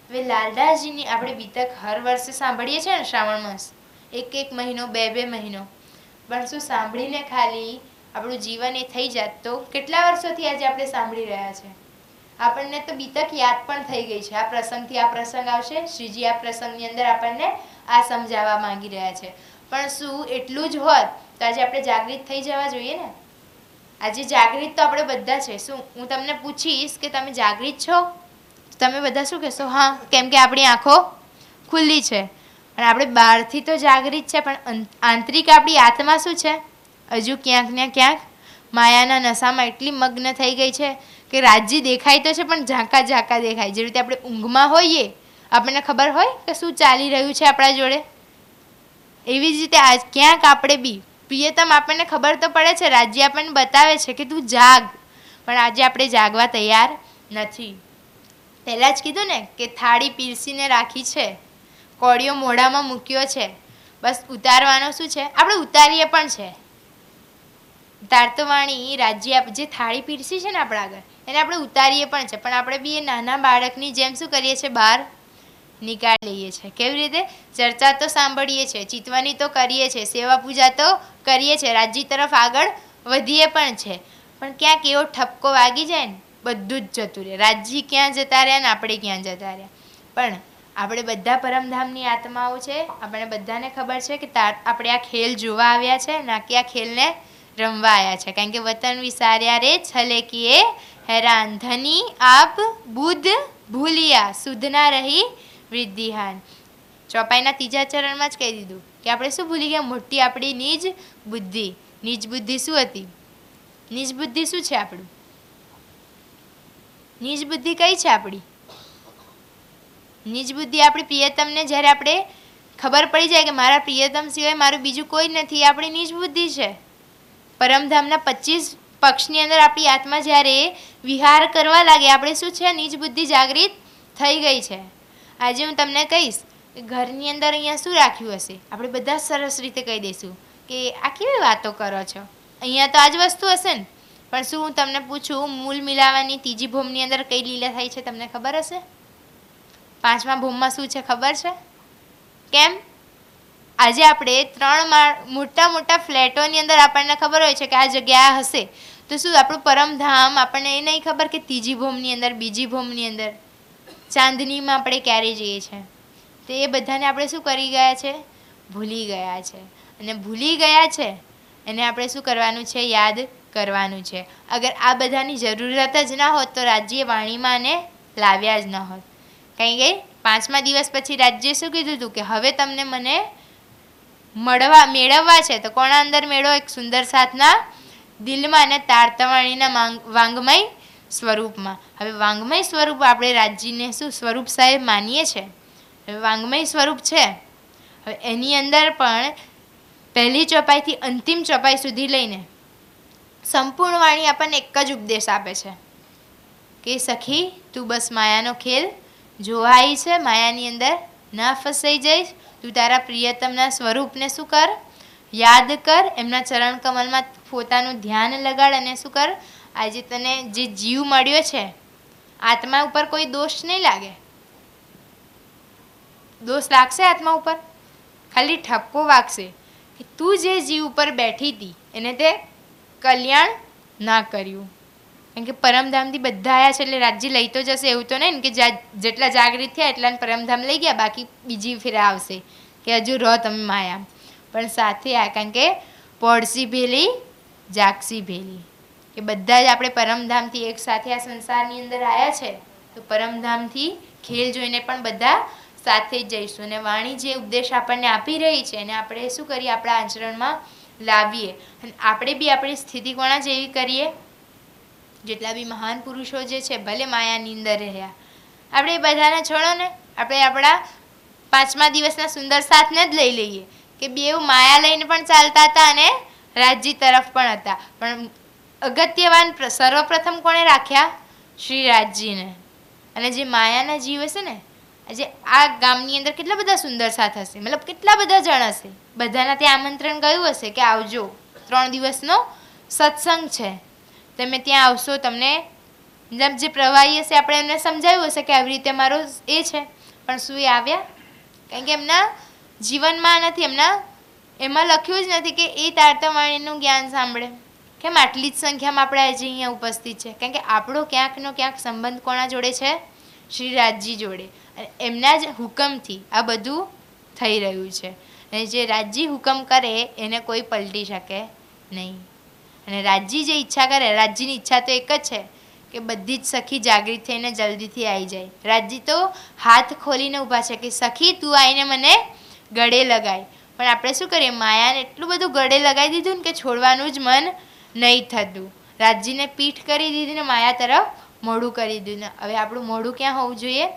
હવે લાલદાસજીની આપણે વિતક હર વર્ષે સાંભળીએ છીએ ને, શ્રાવણ માસ, એક મહિનો, બે મહિનો. પણ શું સાંભળીને ખાલી આપણું જીવન એ થઈ જાત તો કેટલા વર્ષોથી આજે આપણે સાંભળી રહ્યા છે? આપણને તો બીતક યાદ પણ થઈ ગઈ છે. આ પ્રસંગથી આ પ્રસંગ આવશે, શ્રીજી આ પ્રસંગની અંદર આપણને આ સમજાવવા માંગી રહ્યા છે. પણ શું એટલું જ હોત તો આજે આપણે જાગૃત થઈ જવા જોઈએ ને? આજે જાગૃત તો આપણે બધા છે. શું હું તમને પૂછીશ કે તમે જાગૃત છો? તમે બધા શું કહેશો? હા, કેમ કે આપણી આંખો ખુલ્લી છે. અને આપણે બહારથી તો જાગૃત છે, પણ આંતરિક આપણી આત્મા શું છે? હજુ ક્યાંક ને ક્યાંક માયાના નશામાં એટલી મગ્ન થઈ ગઈ છે કે રાજ્ય દેખાય તો છે પણ ઝાંકા ઝાંકા દેખાય. જે રીતે આપણે ઊંઘમાં હોઈએ, આપણને ખબર હોય કે શું ચાલી રહ્યું છે આપણા જોડે, એવી જ રીતે ક્યાંક આપણે બી પ્રિયતમ આપણને ખબર તો પડે છે, રાજ્ય આપણને બતાવે છે કે તું જાગ, પણ આજે આપણે જાગવા તૈયાર નથી. પહેલાં જ કીધું ને કે થાળી પીરસીને રાખી છે, કોળિયો મોઢામાં મૂક્યો છે, બસ ઉતારવાનો શું છે? આપણે ઉતારીએ પણ છે. તાર્તવાણી રાજ્ય જે થાળી પીરસી છે ને આપણા આગળ, એને આપણે ઉતારીએ પણ છે, પણ આપણે બી એ નાના બાળકની જેમ શું કરીએ છીએ? બહાર નીકાળી લઈએ છીએ. કેવી રીતે? ચર્ચા તો સાંભળીએ છીએ, ચિતવાની તો કરીએ છીએ, સેવા પૂજા તો કરીએ છીએ, રાજ્ય તરફ આગળ વધીએ પણ છે, પણ ક્યાંક એવો ઠપકો વાગી જાય ને, બધું જ જતું રહે. રાજ્ય ક્યાં જતા રહ્યા ને આપણે ક્યાં જતા રહ્યા. પણ આપણે બધા પરમધામની આત્માઓ છે. આપણે બધાને ખબર છે કે આપણે આ ખેલ જોવા આવ્યા છે, ના કે આ ખેલને રમવા આવ્યા છે. કારણ કે વતન વિસાર્યા રે છલે કિએ હેરાન, ધની આપ બુદ્ધ ભૂલિયા, સુધ ના રહી વૃદ્ધિહાન. ચોપાઈના 3જા ચરણમાં જ કહી દીધું કે આપણે શું ભૂલી ગયા? મોટી આપણી નિજ બુદ્ધિ. નિજ બુદ્ધિ શું હતી? નિજ બુદ્ધિ શું છે આપણું? નિજ બુદ્ધિ કઈ છે આપણી? નિજ બુદ્ધિ આપણી પ્રિયતમને જ્યારે આપણે ખબર પડી જાય કે મારા પ્રિયતમ સિવાય મારું બીજું કોઈ નથી, આપણી નિજ બુદ્ધિ છે. પરમધામના 25 પક્ષની અંદર આપણી આત્મા જ્યારે વિહાર કરવા લાગે, આપણે શું છે? નિજ બુદ્ધિ જાગૃત થઈ ગઈ છે. આજે હું તમને કહીશ કે ઘરની અંદર અહીંયા શું રાખ્યું હશે? આપણે બધા સરસ રીતે કહી દઈશું કે આ કેવી વાતો કરો છો, અહીંયા તો આ જ વસ્તુ હશે ને. પણ શું હું તમને પૂછું, મૂલ મિલાવાની 3જી ભૂમની અંદર કઈ લીલા થાય છે તમને ખબર હશે? 5મા ભૂમમાં શું છે ખબર છે? કેમ આજે આપણે 3 મોટા મોટા ફ્લેટોની અંદર આપણને ખબર હોય છે કે આ જગ્યા હશે, તો શું આપણું પરમધામ આપણને એ નહીં ખબર કે 3જી ભૂમની અંદર, બીજી ભૂમની અંદર, ચાંદનીમાં આપણે ક્યારે જઈએ છીએ? તો એ બધાને આપણે શું કરી ગયા છે? ભૂલી ગયા છે. અને ભૂલી ગયા છે એને આપણે શું કરવાનું છે? યાદ કરવાનું છે. અગર આ બધાની જરૂરત જ ના હોત તો રાજ્ય વાણીમાં એને લાવ્યા જ ન હોત. કંઈ ગઈ 5મા દિવસ પછી રાજ્ય શું કીધું હતું કે હવે તમને મને મેળવવા છે. તો કોના અંદર મેળવો? એક સુંદર સાથના દિલમાં અને તાર્તવાણીના વાંગમય સ્વરૂપમાં. હવે વાંગમય સ્વરૂપ આપણે રાજ્યને શું સ્વરૂપ સાહેબ માનીએ છીએ. હવે વાંગમય સ્વરૂપ છે. હવે એની અંદર પણ પહેલી ચોપાઈથી અંતિમ ચોપાઈ સુધી લઈને સંપૂર્ણ વાણી આપણને એક જ ઉપદેશ આપે છે કે સખી તું બસ માયાનો ખેલ જોવાય છે, માયાની અંદર ના ફસાઈ જઈશ. તું તારા પ્રિયતમના સ્વરૂપને શું કર? યાદ કર. એમના ચરણ કમલમાં પોતાનું ધ્યાન લગાડ અને શું કર? આજે તને જે જીવ મળ્યો છે, આત્મા ઉપર કોઈ દોષ નહીં લાગે. દોષ લાગશે આત્મા ઉપર? ખાલી ઠપકો વાગશે કે તું જે જીવ ઉપર બેઠી હતી એને તે કલ્યાણ ના કર્યું. કેમ કે પરમધામથી બધા આવ્યા છે એટલે રાજ્ય લઈ તો જશે એવું તો નહીં ને કે જેટલા જાગૃત થયા એટલા પરમધામ લઈ ગયા, બાકી બીજી ફેરા આવશે કે હજુ રહો તમે માયા. પણ સાથે આ કારણ કે પડસી ભેલી જાગસી ભેલી, કે બધા જ આપણે પરમધામથી એક સાથે આ સંસારની અંદર આવ્યા છે તો પરમધામથી ખેલ જોઈને પણ બધા સાથે જ જઈશું. અને વાણી જે ઉપદેશ આપણને આપી રહી છે એને આપણે શું કરીએ, આપણા આચરણમાં લાવીએ. અને આપણે બી આપણી સ્થિતિ કોણા જેવી કરીએ, જેટલા બી મહાન પુરુષો જે છે ભલે માયાની અંદર રહ્યા, આપણે એ બધાને છોડો ને, આપણે આપણા 5મા દિવસના સુંદર સાથને જ લઈ લઈએ કે બેઉ માયા લઈને પણ ચાલતા હતા અને રાજ્ય તરફ પણ હતા. પણ અગત્યવાન સર્વપ્રથમ કોણે રાખ્યા? શ્રી રાજજીને. અને જે માયાના જીવ હશે ને, આજે આ ગામની અંદર કેટલા બધા સુંદર સાથ હશે, મતલબ કેટલા બધા જણ હશે, બધાના ત્યાં આમંત્રણ ગયું હશે કે આવજો 3 દિવસનો સત્સંગ છે, તમે ત્યાં આવશો. તમને મતલબ જે પ્રવાહી હશે આપણે એમને સમજાવ્યું હશે કે આવી રીતે મારો એ છે, પણ શું એ આવ્યા? કારણ કે એમના જીવનમાં નથી, એમાં લખ્યું જ નથી કે એ તારતમ્યનું જ્ઞાન સાંભળે. કેમ આટલી જ સંખ્યામાં આપણે આજે અહીંયા ઉપસ્થિત છે? કારણ કે આપણો ક્યાંકનો ક્યાંક સંબંધ કોના જોડે છે? શ્રી રાજજી જોડે. અને એમના જ હુકમથી આ બધું થઈ રહ્યું છે. અને જે રાજજી હુકમ કરે એને કોઈ પલટી શકે નહીં. અને રાજજી જે ઈચ્છા કરે, રાજજીની ઈચ્છા તો એક જ છે કે બધી જ સખી જાગૃત થઈને જલ્દીથી આવી જાય. રાજજી તો હાથ ખોલીને ઊભા છે કે સખી તું આવીને મને ગળે લગાય. પણ આપણે શું કરીએ, માયાને એટલું બધું ગળે લગાવી દીધું ને કે છોડવાનું જ મન નહીં થતું. રાજજીને પીઠ કરી દીધી ને માયા તરફ મોઢું કરી દીધું. ને હવે આપણું મોઢું ક્યાં હોવું જોઈએ?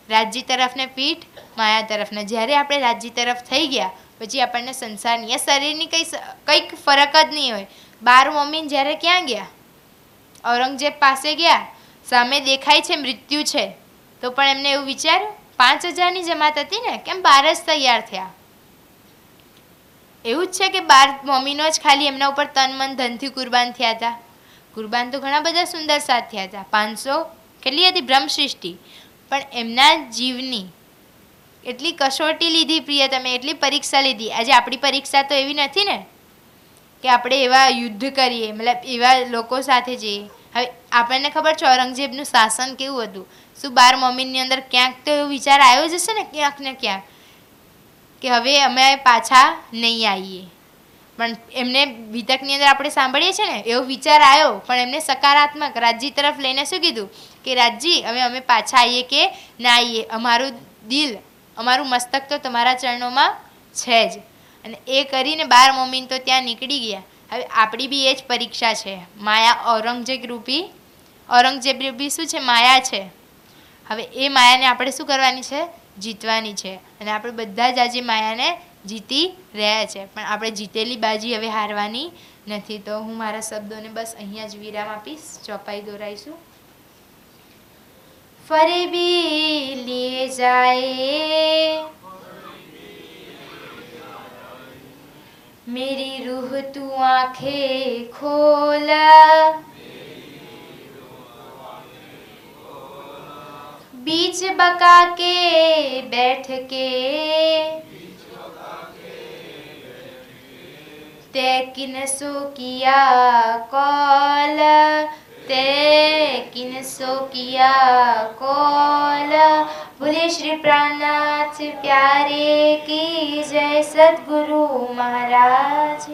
રાજજી તરફ ને પીઠ માયા તરફ ને. જ્યારે આપણે રાજજી તરફ થઈ ગયા પછી આપણને સંસારની શરીરની કંઈક ફરક જ નહીં હોય. 12 મમ્મીને જ્યારે ક્યાં ગયા? ઔરંગઝેબ પાસે ગયા, સામે દેખાય છે મૃત્યુ છે, તો પણ એમને એવું વિચાર્યું 5000ની જમાત હતી ને, કેમ 12 જ તૈયાર થયા? એવું જ છે કે 12 મમ્મીનો જ ખાલી એમના ઉપર તન મન ધનથી કુરબાન થયા હતા. કુરબાન તો ઘણા બધા સુંદર સાથ થયા હતા, 500 કેટલી હતી બ્રહ્મ સૃષ્ટિ. પણ એમના જીવની એટલી કસોટી લીધી પ્રિય, તમે એટલી પરીક્ષા લીધી. આજે આપણી પરીક્ષા તો એવી નથી ને કે આપણે એવા યુદ્ધ કરીએ, મતલબ એવા લોકો સાથે જઈએ. હવે આપણને ખબર છે ઔરંગઝેબનું શાસન કેવું હતું. શું 12 મમ્મીની અંદર ક્યાંક તો એવો વિચાર આવ્યો જ હશે ને ક્યાંક ને ક્યાંક કે હવે અમે પાછા નહીં આવીએ. પણ એમને વિતકની અંદર આપણે સાંભળીએ છીએ ને એવો વિચાર આવ્યો, પણ એમને સકારાત્મક રાજજી તરફ લઈને શું કીધું કે રાજજી હવે અમે પાછા આવીએ કે ના આવીએ, અમારું દિલ અમારું મસ્તક તો તમારા ચરણોમાં છે જ. અને એ કરીને 12 મમ્મીને તો ત્યાં નીકળી ગયા. હવે આપણી બી એ જ પરીક્ષા છે. માયા ઔરંગઝેબ રૂપી શું છે? માયા છે. હવે એ માયાને આપણે શું કરવાની છે? જીતવાની છે. અને આપણે બધા જ આજે માયાને જીતી રહ્યા છે, પણ આપણે જીતેલી બાજી હવે હારવાની નથી. તો હું મારા શબ્દોને બસ અહીંયા જ વિરામ આપીશ. ચોપાઈ દોરાઈશું. ફરી બી લીએ જાય मेरी रूह तू आंखें खोल, बीच बका के बैठ के ते किनसो किया कौल, ते किनसो किया कौल. बोले श्री प्राणनाथ प्यारे की जय. सद्गुरु महाराज.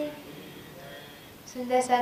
सुंदर सा